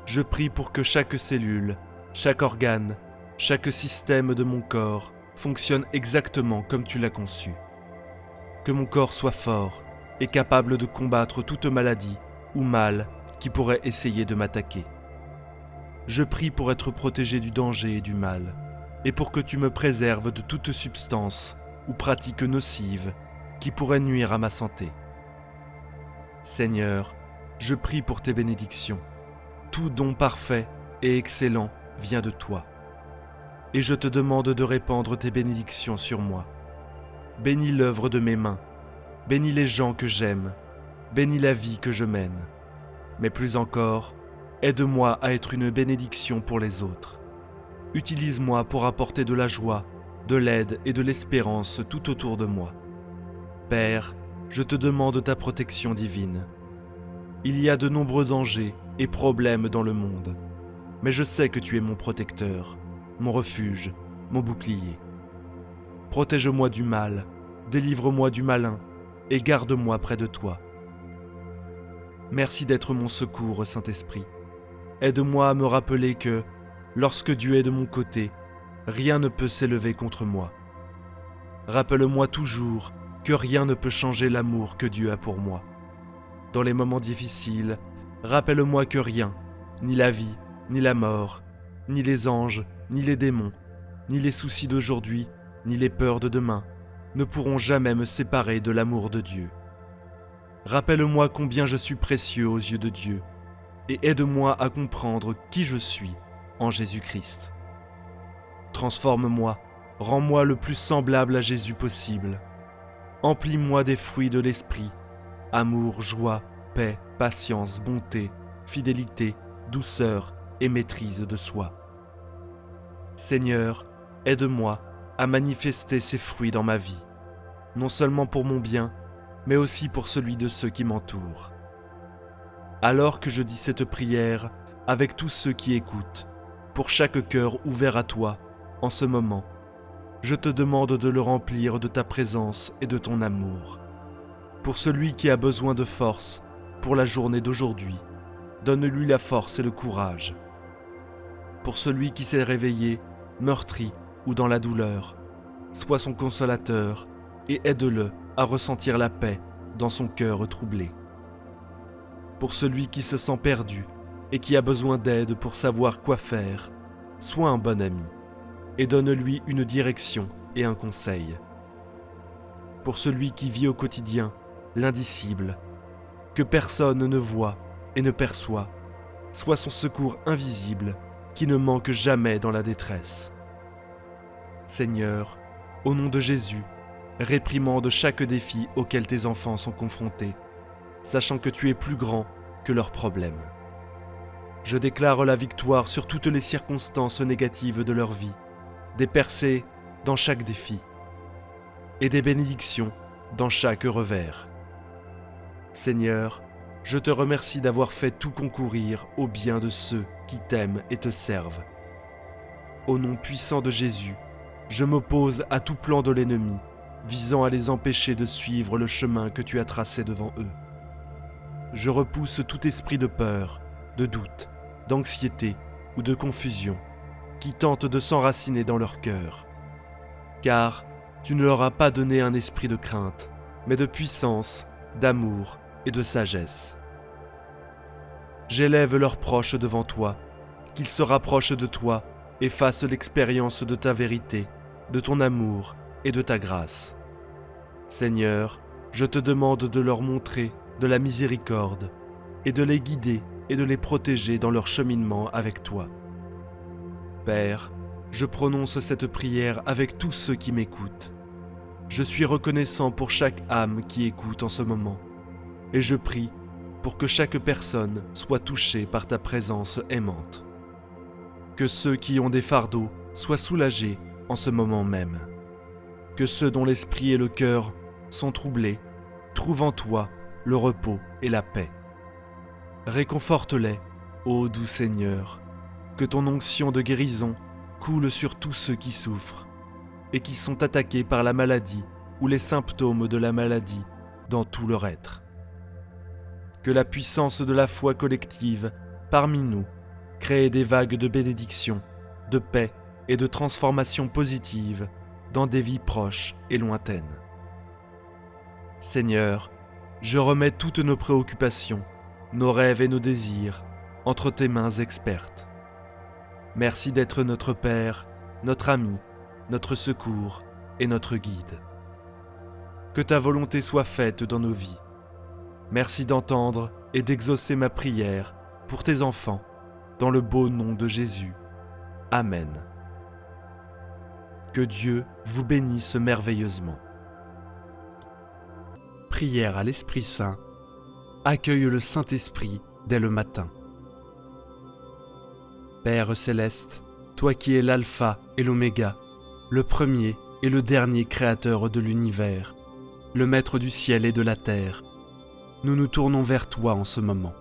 Je prie pour que chaque cellule, chaque organe, chaque système de mon corps fonctionne exactement comme tu l'as conçu. Que mon corps soit fort et capable de combattre toute maladie ou mal qui pourrait essayer de m'attaquer. Je prie pour être protégé du danger et du mal, et pour que tu me préserves de toute substance ou pratique nocive qui pourrait nuire à ma santé. Seigneur, je prie pour tes bénédictions. Tout don parfait et excellent vient de toi. Et je te demande de répandre tes bénédictions sur moi. Bénis l'œuvre de mes mains, bénis les gens que j'aime, bénis la vie que je mène. Mais plus encore, aide-moi à être une bénédiction pour les autres. Utilise-moi pour apporter de la joie, de l'aide et de l'espérance tout autour de moi. Père, je te demande ta protection divine. Il y a de nombreux dangers et problèmes dans le monde, mais je sais que tu es mon protecteur, mon refuge, mon bouclier. Protège-moi du mal, délivre-moi du malin et garde-moi près de toi. Merci d'être mon secours, Saint-Esprit. Aide-moi à me rappeler que, lorsque Dieu est de mon côté, rien ne peut s'élever contre moi. Rappelle-moi toujours que rien ne peut changer l'amour que Dieu a pour moi. Dans les moments difficiles, rappelle-moi que rien, ni la vie, ni la mort, ni les anges, ni les démons, ni les soucis d'aujourd'hui, ni les peurs de demain, ne pourront jamais me séparer de l'amour de Dieu. Rappelle-moi combien je suis précieux aux yeux de Dieu, et aide-moi à comprendre qui je suis en Jésus-Christ. Transforme-moi, rends-moi le plus semblable à Jésus possible. Emplis-moi des fruits de l'esprit, amour, joie, paix, patience, bonté, fidélité, douceur et maîtrise de soi. Seigneur, aide-moi à manifester ces fruits dans ma vie, non seulement pour mon bien, mais aussi pour celui de ceux qui m'entourent. Alors que je dis cette prière avec tous ceux qui écoutent, pour chaque cœur ouvert à toi, en ce moment, je te demande de le remplir de ta présence et de ton amour. Pour celui qui a besoin de force pour la journée d'aujourd'hui, donne-lui la force et le courage. Pour celui qui s'est réveillé, meurtri ou dans la douleur, sois son consolateur et aide-le à ressentir la paix dans son cœur troublé. Pour celui qui se sent perdu et qui a besoin d'aide pour savoir quoi faire, sois un bon ami et donne-lui une direction et un conseil. Pour celui qui vit au quotidien l'indicible, que personne ne voit et ne perçoit, sois son secours invisible qui ne manque jamais dans la détresse. Seigneur, au nom de Jésus, réprimande chaque défi auquel tes enfants sont confrontés, sachant que tu es plus grand que leurs problèmes. Je déclare la victoire sur toutes les circonstances négatives de leur vie, des percées dans chaque défi et des bénédictions dans chaque revers. Seigneur, je te remercie d'avoir fait tout concourir au bien de ceux qui t'aiment et te servent. Au nom puissant de Jésus, je m'oppose à tout plan de l'ennemi visant à les empêcher de suivre le chemin que tu as tracé devant eux. Je repousse tout esprit de peur, de doute, d'anxiété ou de confusion qui tente de s'enraciner dans leur cœur. Car tu ne leur as pas donné un esprit de crainte, mais de puissance, d'amour et de sagesse. J'élève leurs proches devant toi, qu'ils se rapprochent de toi et fassent l'expérience de ta vérité, de ton amour et de ta grâce. Seigneur, je te demande de leur montrer de la miséricorde et de les guider et de les protéger dans leur cheminement avec toi. Père, je prononce cette prière avec tous ceux qui m'écoutent. Je suis reconnaissant pour chaque âme qui écoute en ce moment, et je prie pour que chaque personne soit touchée par ta présence aimante. Que ceux qui ont des fardeaux soient soulagés en ce moment même. Que ceux dont l'esprit et le cœur sont troublés trouvent en toi le repos et la paix. Réconforte-les, ô doux Seigneur, que ton onction de guérison coule sur tous ceux qui souffrent et qui sont attaqués par la maladie ou les symptômes de la maladie dans tout leur être. Que la puissance de la foi collective parmi nous crée des vagues de bénédiction, de paix et de transformation positive dans des vies proches et lointaines. Seigneur, je remets toutes nos préoccupations, nos rêves et nos désirs entre tes mains expertes. Merci d'être notre Père, notre ami, notre secours et notre guide. Que ta volonté soit faite dans nos vies. Merci d'entendre et d'exaucer ma prière pour tes enfants, dans le beau nom de Jésus. Amen. Que Dieu vous bénisse merveilleusement. Prière à l'Esprit Saint. Accueille le Saint-Esprit dès le matin. Père céleste, toi qui es l'alpha et l'oméga, le premier et le dernier créateur de l'univers, le maître du ciel et de la terre, nous nous tournons vers toi en ce moment.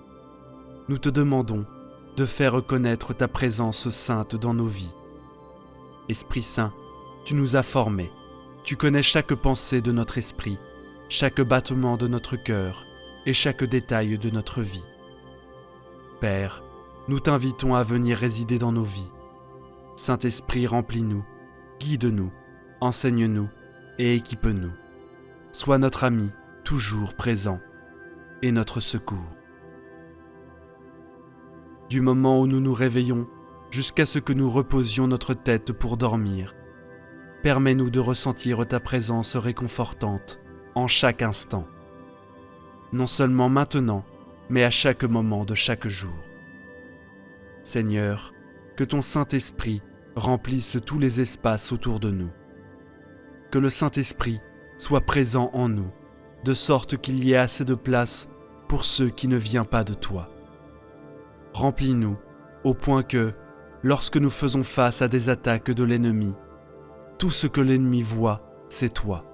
Nous te demandons de faire reconnaître ta présence sainte dans nos vies. Esprit Saint, tu nous as formés, tu connais chaque pensée de notre esprit, chaque battement de notre cœur et chaque détail de notre vie. Père, nous t'invitons à venir résider dans nos vies. Saint-Esprit, remplis-nous, guide-nous, enseigne-nous et équipe-nous. Sois notre ami, toujours présent, et notre secours. Du moment où nous nous réveillons jusqu'à ce que nous reposions notre tête pour dormir, permets-nous de ressentir ta présence réconfortante en chaque instant. Non seulement maintenant, mais à chaque moment de chaque jour. Seigneur, que ton Saint-Esprit remplisse tous les espaces autour de nous. Que le Saint-Esprit soit présent en nous, de sorte qu'il y ait assez de place pour ceux qui ne viennent pas de toi. Remplis-nous au point que, lorsque nous faisons face à des attaques de l'ennemi, tout ce que l'ennemi voit, c'est toi.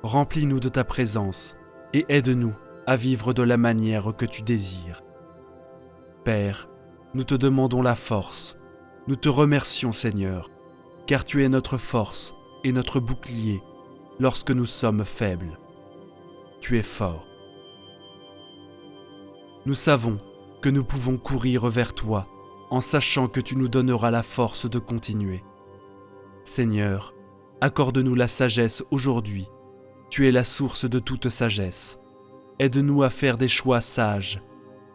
Remplis-nous de ta présence et aide-nous à vivre de la manière que tu désires. Père, nous te demandons la force. Nous te remercions, Seigneur, car tu es notre force et notre bouclier lorsque nous sommes faibles. Tu es fort. Nous savons que nous pouvons courir vers toi en sachant que tu nous donneras la force de continuer. Seigneur, accorde-nous la sagesse aujourd'hui. Tu es la source de toute sagesse. Aide-nous à faire des choix sages,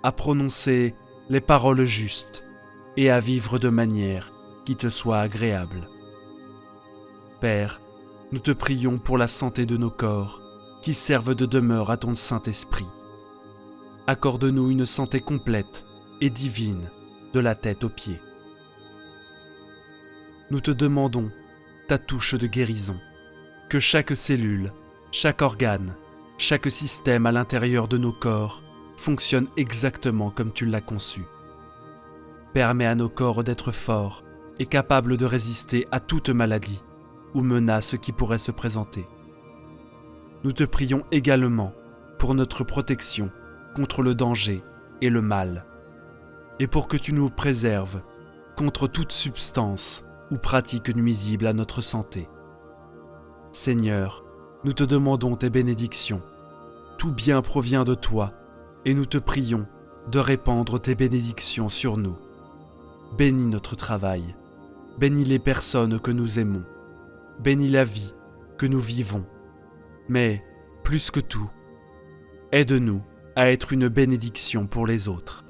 à prononcer les paroles justes et à vivre de manière qui te soit agréable. Père, nous te prions pour la santé de nos corps qui servent de demeure à ton Saint-Esprit. Accorde-nous une santé complète et divine de la tête aux pieds. Nous te demandons ta touche de guérison, que chaque cellule, chaque organe, chaque système à l'intérieur de nos corps fonctionne exactement comme tu l'as conçu. Permets à nos corps d'être forts et capables de résister à toute maladie ou menace qui pourrait se présenter. Nous te prions également pour notre protection contre le danger et le mal, et pour que tu nous préserves contre toute substance ou pratique nuisible à notre santé. Seigneur, nous te demandons tes bénédictions. Tout bien provient de toi, et nous te prions de répandre tes bénédictions sur nous. Bénis notre travail, bénis les personnes que nous aimons, bénis la vie que nous vivons. Mais, plus que tout, aide-nous à être une bénédiction pour les autres.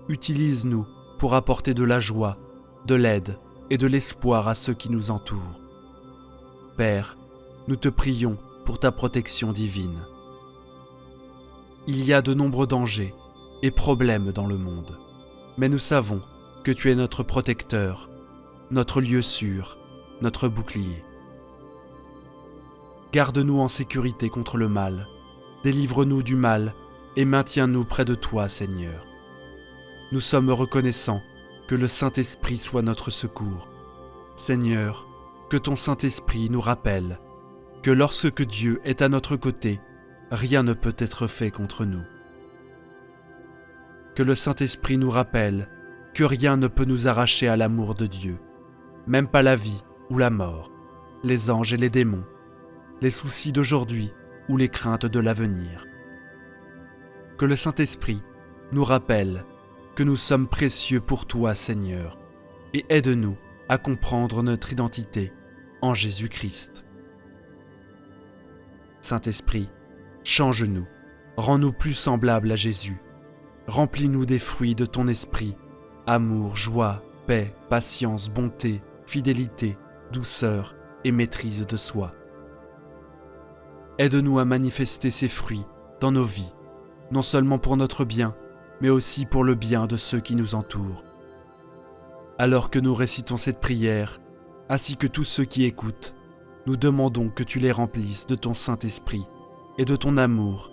Utilise-nous pour apporter de la joie, de l'aide et de l'espoir à ceux qui nous entourent. Père, nous te prions pour ta protection divine. Il y a de nombreux dangers et problèmes dans le monde, mais nous savons que tu es notre protecteur, notre lieu sûr, notre bouclier. Garde-nous en sécurité contre le mal, délivre-nous du mal et maintiens-nous près de toi, Seigneur. Nous sommes reconnaissants que le Saint-Esprit soit notre secours. Seigneur, que ton Saint-Esprit nous rappelle que lorsque Dieu est à notre côté, rien ne peut être fait contre nous. Que le Saint-Esprit nous rappelle que rien ne peut nous arracher à l'amour de Dieu, même pas la vie ou la mort, les anges et les démons, les soucis d'aujourd'hui ou les craintes de l'avenir. Que le Saint-Esprit nous rappelle que nous sommes précieux pour toi, Seigneur, et aide-nous à comprendre notre identité en Jésus-Christ. Saint-Esprit, change-nous, rends-nous plus semblables à Jésus, remplis-nous des fruits de ton esprit, amour, joie, paix, patience, bonté, fidélité, douceur et maîtrise de soi. Aide-nous à manifester ces fruits dans nos vies, non seulement pour notre bien, mais aussi pour le bien de ceux qui nous entourent. Alors que nous récitons cette prière, ainsi que tous ceux qui écoutent, nous demandons que tu les remplisses de ton Saint-Esprit et de ton amour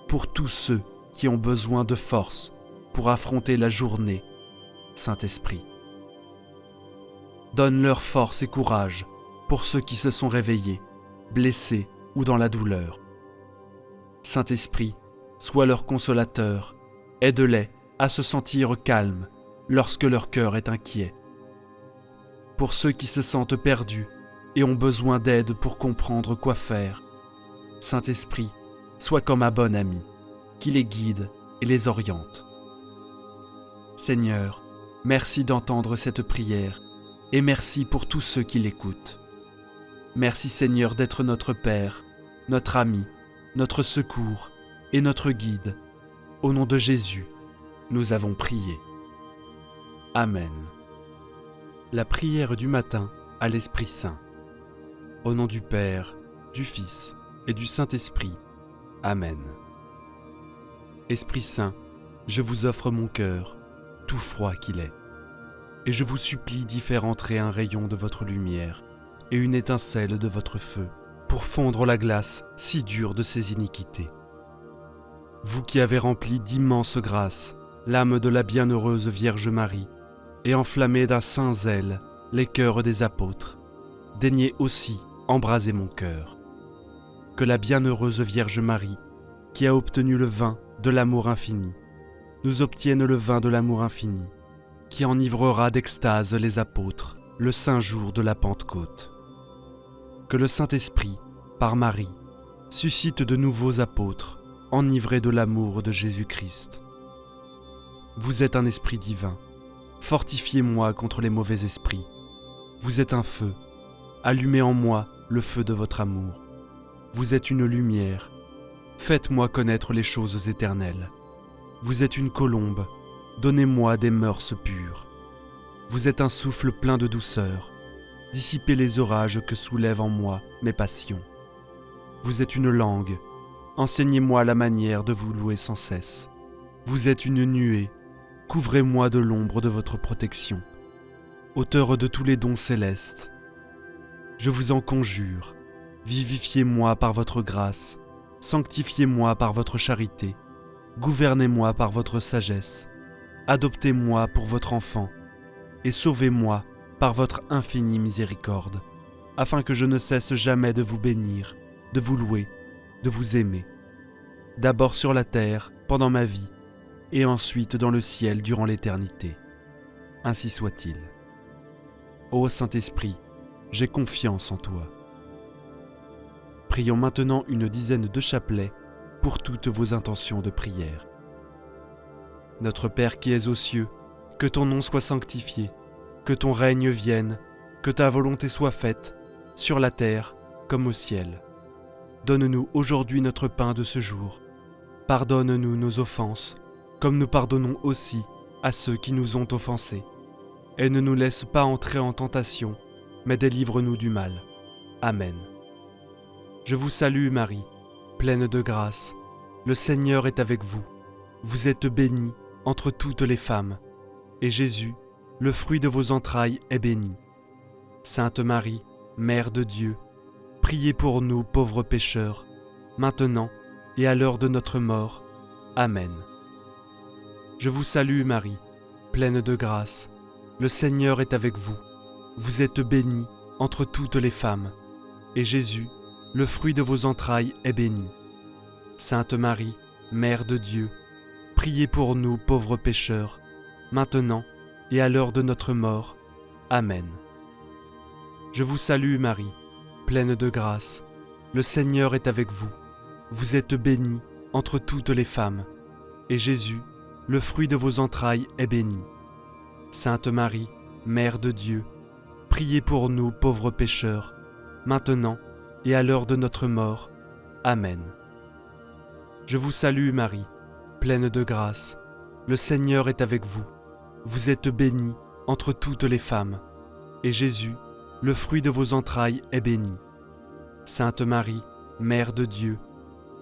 pour tous ceux qui ont besoin de force pour affronter la journée, Saint-Esprit. Donne-leur force et courage pour ceux qui se sont réveillés, blessés ou dans la douleur. Saint-Esprit, sois leur consolateur, aide-les à se sentir calmes lorsque leur cœur est inquiet. Pour ceux qui se sentent perdus et ont besoin d'aide pour comprendre quoi faire, Saint-Esprit, sois comme un bon ami, qui les guide et les oriente. Seigneur, merci d'entendre cette prière et merci pour tous ceux qui l'écoutent. Merci Seigneur d'être notre Père, notre ami, notre secours et notre guide. Au nom de Jésus, nous avons prié. Amen. La prière du matin à l'Esprit Saint. Au nom du Père, du Fils et du Saint-Esprit. Amen. Esprit Saint, je vous offre mon cœur, tout froid qu'il est, et je vous supplie d'y faire entrer un rayon de votre lumière et une étincelle de votre feu, pour fondre la glace si dure de ses iniquités. Vous qui avez rempli d'immenses grâces l'âme de la bienheureuse Vierge Marie, et enflammé d'un saint zèle les cœurs des apôtres, daignez aussi embraser mon cœur. Que la bienheureuse Vierge Marie, qui a obtenu le vin de l'amour infini, nous obtienne le vin de l'amour infini, qui enivrera d'extase les apôtres le saint jour de la Pentecôte. Que le Saint-Esprit, par Marie, suscite de nouveaux apôtres, enivrés de l'amour de Jésus-Christ. Vous êtes un esprit divin, fortifiez-moi contre les mauvais esprits. Vous êtes un feu, allumez en moi le feu de votre amour. Vous êtes une lumière, faites-moi connaître les choses éternelles. Vous êtes une colombe, donnez-moi des mœurs pures. Vous êtes un souffle plein de douceur, dissipez les orages que soulèvent en moi mes passions. Vous êtes une langue, enseignez-moi la manière de vous louer sans cesse. Vous êtes une nuée, couvrez-moi de l'ombre de votre protection. Auteur de tous les dons célestes, je vous en conjure, vivifiez-moi par votre grâce, sanctifiez-moi par votre charité, gouvernez-moi par votre sagesse, adoptez-moi pour votre enfant, et sauvez-moi par votre infinie miséricorde, afin que je ne cesse jamais de vous bénir, de vous louer, de vous aimer, d'abord sur la terre, pendant ma vie, et ensuite dans le ciel durant l'éternité. Ainsi soit-il. Ô Saint-Esprit, j'ai confiance en toi. Prions maintenant une dizaine de chapelets pour toutes vos intentions de prière. Notre Père qui es aux cieux, que ton nom soit sanctifié, que ton règne vienne, que ta volonté soit faite, sur la terre comme au ciel. Donne-nous aujourd'hui notre pain de ce jour. Pardonne-nous nos offenses, comme nous pardonnons aussi à ceux qui nous ont offensés. et ne nous laisse pas entrer en tentation, mais délivre-nous du mal. Amen. Je vous salue Marie, pleine de grâce. Le Seigneur est avec vous. Vous êtes bénie entre toutes les femmes, et Jésus, le fruit de vos entrailles, est béni. Sainte Marie, Mère de Dieu, priez pour nous pauvres pécheurs, maintenant et à l'heure de notre mort. Amen. Je vous salue Marie, pleine de grâce. Le Seigneur est avec vous. Vous êtes bénie entre toutes les femmes, et Jésus, le fruit de vos entrailles, est béni. Sainte Marie, Mère de Dieu, priez pour nous pauvres pécheurs, maintenant et à l'heure de notre mort. Amen. Je vous salue Marie, pleine de grâce. Le Seigneur est avec vous. Vous êtes bénie entre toutes les femmes, et Jésus, le fruit de vos entrailles, est béni. Sainte Marie, Mère de Dieu, priez pour nous pauvres pécheurs, maintenant et à l'heure de notre mort. Amen. Je vous salue Marie, pleine de grâce. Le Seigneur est avec vous. Vous êtes bénie entre toutes les femmes, et Jésus, le fruit de vos entrailles, est béni. Sainte Marie, Mère de Dieu,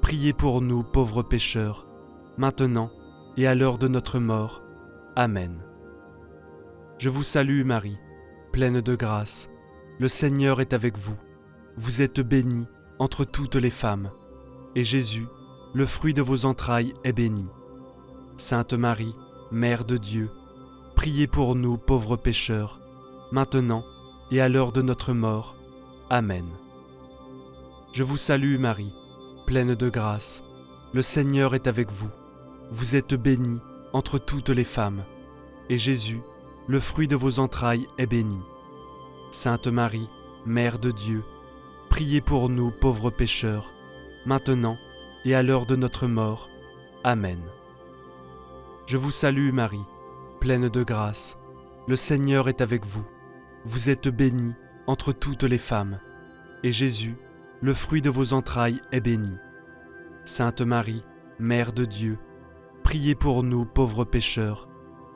priez pour nous pauvres pécheurs, maintenant et à l'heure de notre mort. Amen. Je vous salue Marie, pleine de grâce. Le Seigneur est avec vous. Vous êtes bénie entre toutes les femmes, et Jésus, le fruit de vos entrailles, est béni. Sainte Marie, Mère de Dieu, priez pour nous pauvres pécheurs, maintenant et à l'heure de notre mort. Amen. Je vous salue Marie, pleine de grâce. Le Seigneur est avec vous. Vous êtes bénie entre toutes les femmes, et Jésus, le fruit de vos entrailles, est béni. Sainte Marie, Mère de Dieu, priez pour nous pauvres pécheurs, maintenant et à l'heure de notre mort. Amen. Je vous salue Marie, pleine de grâce. Le Seigneur est avec vous. Vous êtes bénie entre toutes les femmes, et Jésus, le fruit de vos entrailles, est béni. Sainte Marie, Mère de Dieu, priez pour nous pauvres pécheurs,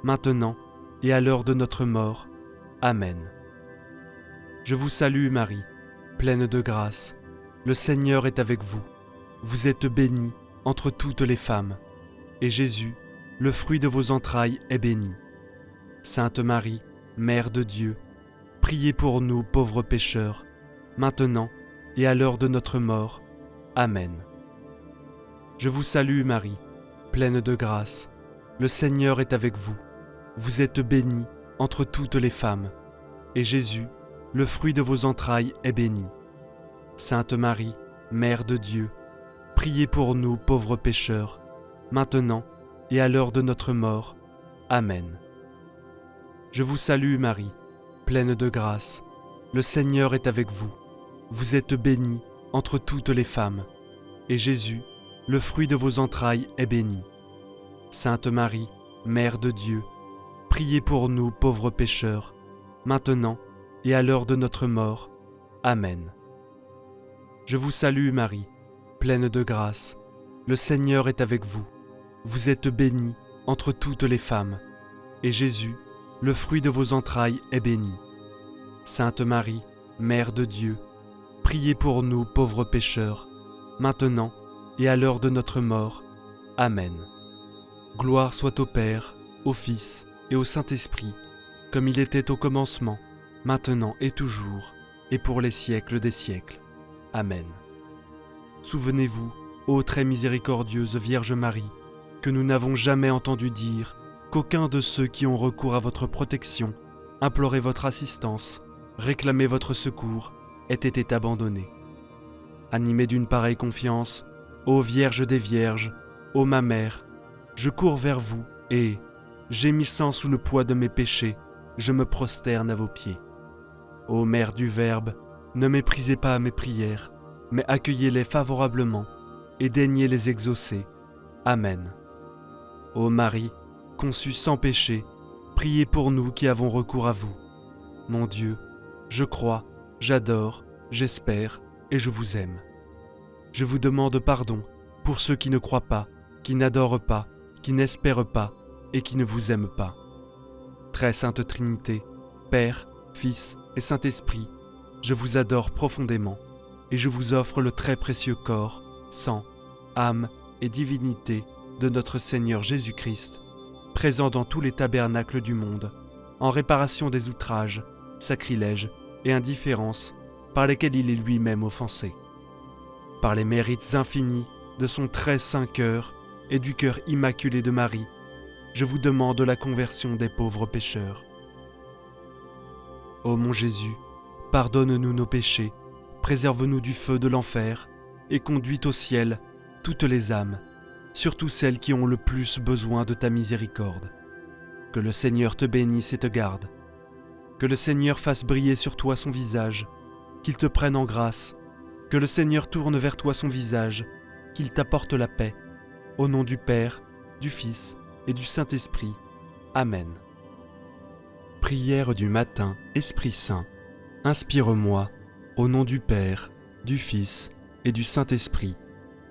maintenant et à l'heure de notre mort. Amen. Je vous salue Marie, pleine de grâce. Le Seigneur est avec vous. Vous êtes bénie entre toutes les femmes, et Jésus, le fruit de vos entrailles, est béni. Sainte Marie, Mère de Dieu, priez pour nous pauvres pécheurs, maintenant et à l'heure de notre mort. Amen. Je vous salue Marie, pleine de grâce. Le Seigneur est avec vous. Vous êtes bénie entre toutes les femmes, et Jésus, le fruit de vos entrailles, est béni. Sainte Marie, Mère de Dieu, priez pour nous pauvres pécheurs, maintenant et à l'heure de notre mort. Amen. Je vous salue Marie, pleine de grâce. Le Seigneur est avec vous. Vous êtes bénie entre toutes les femmes, et Jésus, le fruit de vos entrailles, est béni. Sainte Marie, Mère de Dieu, priez pour nous pauvres pécheurs, maintenant et à l'heure de notre mort. Amen. Je vous salue Marie, pleine de grâce. Le Seigneur est avec vous. Vous êtes bénie entre toutes les femmes, et Jésus, le fruit de vos entrailles, est béni. Sainte Marie, Mère de Dieu, priez pour nous pauvres pécheurs, maintenant et à l'heure de notre mort. Amen. Gloire soit au Père, au Fils et au Saint-Esprit, comme il était au commencement, maintenant et toujours, et pour les siècles des siècles. Amen. Souvenez-vous, ô très miséricordieuse Vierge Marie, que nous n'avons jamais entendu dire qu'aucun de ceux qui ont recours à votre protection, imploraient votre assistance, réclamaient votre secours, ait été abandonné. Animé d'une pareille confiance, ô Vierge des Vierges, ô ma Mère, je cours vers vous et, gémissant sous le poids de mes péchés, je me prosterne à vos pieds. Ô Mère du Verbe, ne méprisez pas mes prières, mais accueillez-les favorablement et daignez les exaucer. Amen. Ô Marie, conçue sans péché, priez pour nous qui avons recours à vous. Mon Dieu, je crois, j'adore, j'espère et je vous aime. Je vous demande pardon pour ceux qui ne croient pas, qui n'adorent pas, qui n'espèrent pas et qui ne vous aiment pas. Très sainte Trinité, Père, Fils et Saint-Esprit, je vous adore profondément et je vous offre le très précieux corps, sang, âme et divinité de notre Seigneur Jésus-Christ, présent dans tous les tabernacles du monde, en réparation des outrages, sacrilèges et indifférences par lesquels il est lui-même offensé. Par les mérites infinis de son très saint cœur et du cœur immaculé de Marie, je vous demande la conversion des pauvres pécheurs. Ô mon Jésus, pardonne-nous nos péchés, préserve-nous du feu de l'enfer et conduis au ciel toutes les âmes, surtout celles qui ont le plus besoin de ta miséricorde. Que le Seigneur te bénisse et te garde. Que le Seigneur fasse briller sur toi son visage, qu'il te prenne en grâce. Que le Seigneur tourne vers toi son visage, qu'il t'apporte la paix. Au nom du Père, du Fils et du Saint-Esprit. Amen. Prière du matin, Esprit Saint, inspire-moi, au nom du Père, du Fils et du Saint-Esprit.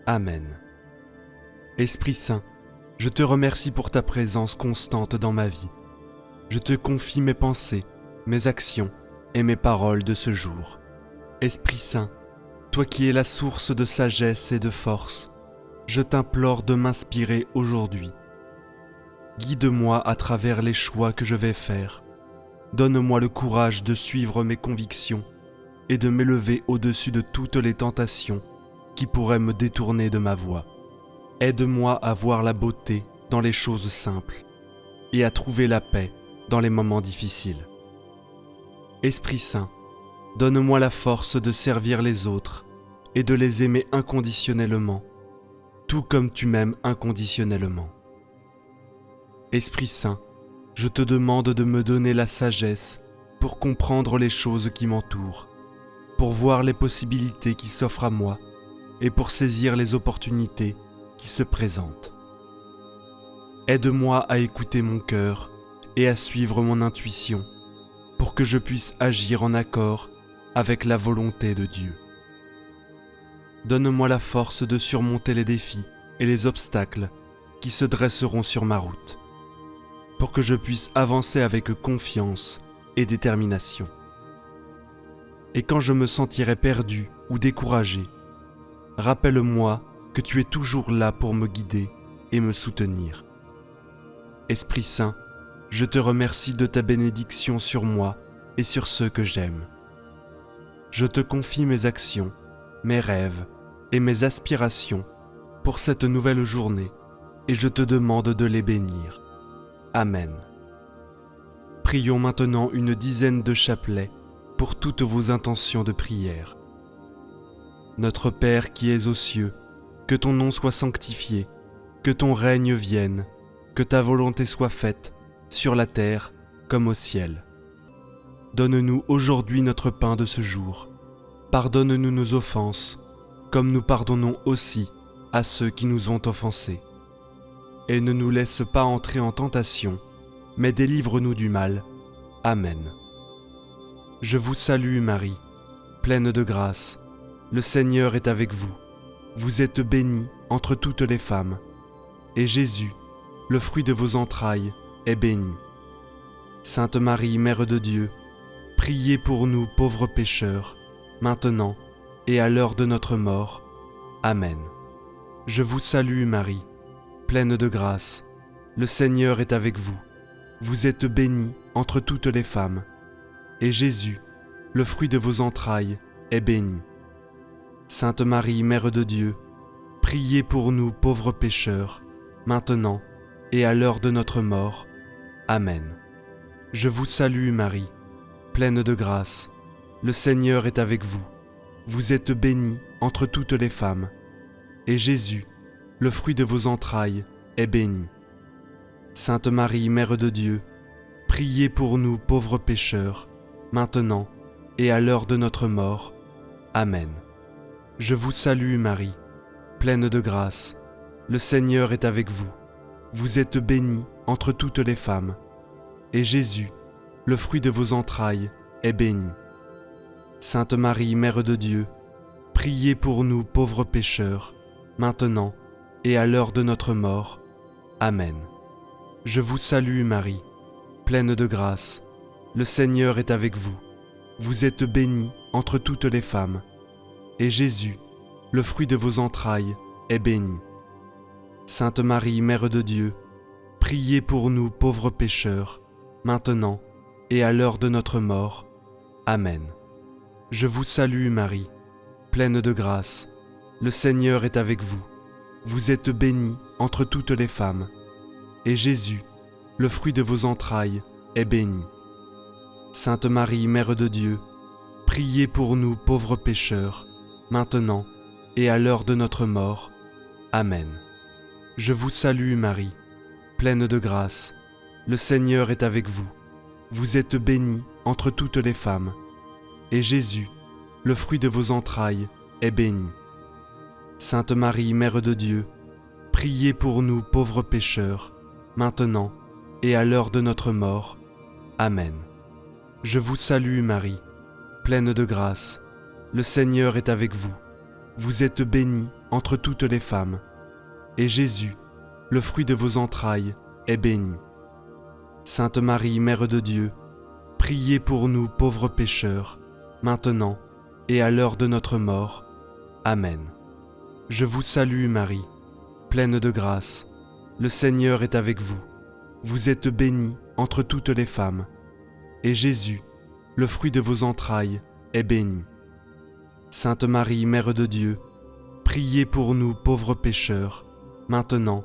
Amen. Esprit Saint, je te remercie pour ta présence constante dans ma vie. Je te confie mes pensées, mes actions et mes paroles de ce jour. Esprit Saint, toi qui es la source de sagesse et de force, je t'implore de m'inspirer aujourd'hui. Guide-moi à travers les choix que je vais faire. Donne-moi le courage de suivre mes convictions et de m'élever au-dessus de toutes les tentations qui pourraient me détourner de ma voie. Aide-moi à voir la beauté dans les choses simples et à trouver la paix dans les moments difficiles. Esprit Saint, donne-moi la force de servir les autres et de les aimer inconditionnellement, tout comme tu m'aimes inconditionnellement. Esprit Saint, je te demande de me donner la sagesse pour comprendre les choses qui m'entourent, pour voir les possibilités qui s'offrent à moi et pour saisir les opportunités qui se présentent. Aide-moi à écouter mon cœur et à suivre mon intuition pour que je puisse agir en accord avec la volonté de Dieu. Donne-moi la force de surmonter les défis et les obstacles qui se dresseront sur ma route, pour que je puisse avancer avec confiance et détermination. Et quand je me sentirai perdu ou découragé, rappelle-moi que tu es toujours là pour me guider et me soutenir. Esprit Saint, je te remercie de ta bénédiction sur moi et sur ceux que j'aime. Je te confie mes actions, mes rêves et mes aspirations pour cette nouvelle journée et je te demande de les bénir. Amen. Prions maintenant une dizaine de chapelets pour toutes vos intentions de prière. Notre Père qui es aux cieux, que ton nom soit sanctifié, que ton règne vienne, que ta volonté soit faite, sur la terre comme au ciel. Donne-nous aujourd'hui notre pain de ce jour. Pardonne-nous nos offenses, comme nous pardonnons aussi à ceux qui nous ont offensés. Et ne nous laisse pas entrer en tentation, mais délivre-nous du mal. Amen. Je vous salue Marie, pleine de grâce. Le Seigneur est avec vous. Vous êtes bénie entre toutes les femmes. Et Jésus, le fruit de vos entrailles, est béni. Sainte Marie, Mère de Dieu, priez pour nous pauvres pécheurs, maintenant et à l'heure de notre mort. Amen. Je vous salue Marie, pleine de grâce. Le Seigneur est avec vous. Vous êtes bénie entre toutes les femmes. Et Jésus, le fruit de vos entrailles, est béni. Sainte Marie, Mère de Dieu, priez pour nous pauvres pécheurs, maintenant et à l'heure de notre mort. Amen. Je vous salue Marie, pleine de grâce. Le Seigneur est avec vous. Vous êtes bénie entre toutes les femmes. Et Jésus, le fruit de vos entrailles, est béni. Sainte Marie, Mère de Dieu, priez pour nous pauvres pécheurs, maintenant et à l'heure de notre mort. Amen. Je vous salue Marie, pleine de grâce. Le Seigneur est avec vous. Vous êtes bénie entre toutes les femmes. Et Jésus, le fruit de vos entrailles, est béni. Sainte Marie, Mère de Dieu, priez pour nous pauvres pécheurs, maintenant et à l'heure de notre mort. Amen. Je vous salue Marie, pleine de grâce, le Seigneur est avec vous. Vous êtes bénie entre toutes les femmes, et Jésus, le fruit de vos entrailles, est béni. Sainte Marie, Mère de Dieu, priez pour nous pauvres pécheurs, maintenant et à l'heure de notre mort. Amen. Je vous salue Marie, pleine de grâce, le Seigneur est avec vous. Vous êtes bénie entre toutes les femmes, et Jésus, le fruit de vos entrailles, est béni. Sainte Marie, Mère de Dieu, priez pour nous pauvres pécheurs, maintenant et à l'heure de notre mort. Amen. Je vous salue Marie, pleine de grâce, le Seigneur est avec vous. Vous êtes bénie entre toutes les femmes, et Jésus, le fruit de vos entrailles, est béni. Sainte Marie, Mère de Dieu, priez pour nous pauvres pécheurs, maintenant et à l'heure de notre mort. Amen. Je vous salue Marie, pleine de grâce, le Seigneur est avec vous. Vous êtes bénie entre toutes les femmes, et Jésus, le fruit de vos entrailles, est béni. Sainte Marie, Mère de Dieu, priez pour nous pauvres pécheurs, maintenant et à l'heure de notre mort. Amen. Je vous salue Marie, pleine de grâce, le Seigneur est avec vous. Vous êtes bénie entre toutes les femmes, et Jésus, le fruit de vos entrailles, est béni. Sainte Marie, Mère de Dieu, priez pour nous pauvres pécheurs, maintenant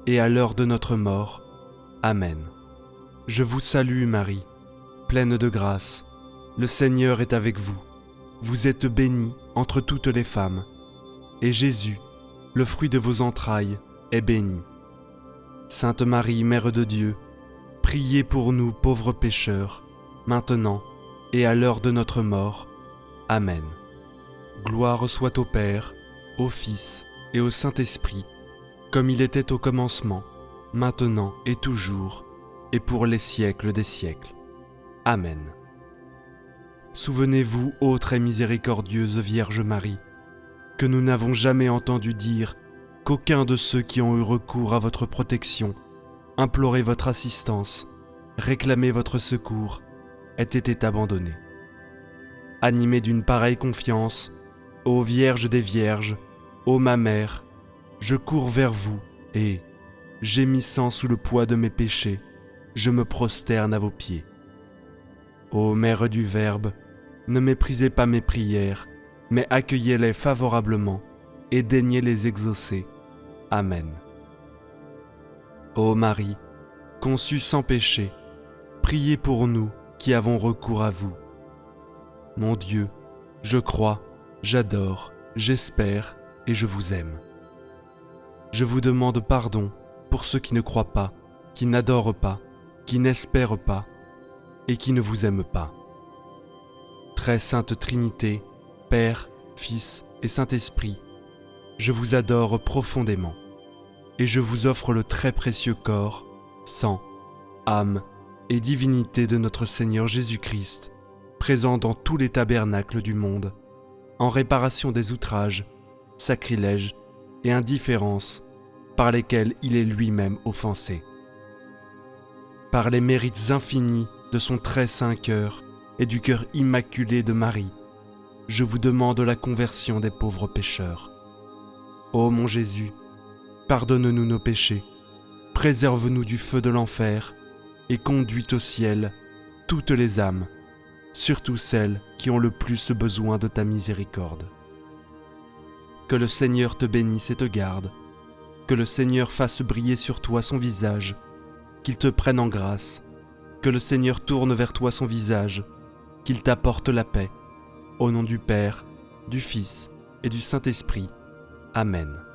et à l'heure de notre mort. Amen. Je vous salue Marie, pleine de grâce, le Seigneur est avec vous. Vous êtes bénie entre toutes les femmes, et Jésus, le fruit de vos entrailles, est béni. Sainte Marie, Mère de Dieu, priez pour nous pauvres pécheurs, maintenant et à l'heure de notre mort. Amen. Gloire soit au Père, au Fils et au Saint-Esprit, comme il était au commencement, maintenant et toujours, et pour les siècles des siècles. Amen. Souvenez-vous, ô très miséricordieuse Vierge Marie, que nous n'avons jamais entendu dire qu'aucun de ceux qui ont eu recours à votre protection, imploré votre assistance, réclamé votre secours, ait été abandonné. Animée d'une pareille confiance, ô Vierge des Vierges, ô ma Mère, je cours vers vous et, gémissant sous le poids de mes péchés, je me prosterne à vos pieds. Ô Mère du Verbe, ne méprisez pas mes prières, mais accueillez-les favorablement et daignez les exaucer. Amen. Ô Marie, conçue sans péché, priez pour nous qui avons recours à vous. Mon Dieu, je crois, j'adore, j'espère et je vous aime. Je vous demande pardon pour ceux qui ne croient pas, qui n'adorent pas, qui n'espèrent pas et qui ne vous aiment pas. Très sainte Trinité, Père, Fils et Saint-Esprit, je vous adore profondément et je vous offre le très précieux corps, sang, âme et divinité de notre Seigneur Jésus-Christ, présent dans tous les tabernacles du monde, en réparation des outrages, sacrilèges et indifférences par lesquels il est lui-même offensé. Par les mérites infinis de son très saint cœur et du cœur immaculé de Marie, je vous demande la conversion des pauvres pécheurs. Ô mon Jésus, pardonne-nous nos péchés, préserve-nous du feu de l'enfer et conduis au ciel toutes les âmes, surtout celles qui ont le plus besoin de ta miséricorde. Que le Seigneur te bénisse et te garde, que le Seigneur fasse briller sur toi son visage, qu'il te prenne en grâce, que le Seigneur tourne vers toi son visage, qu'il t'apporte la paix, au nom du Père, du Fils et du Saint-Esprit. Amen.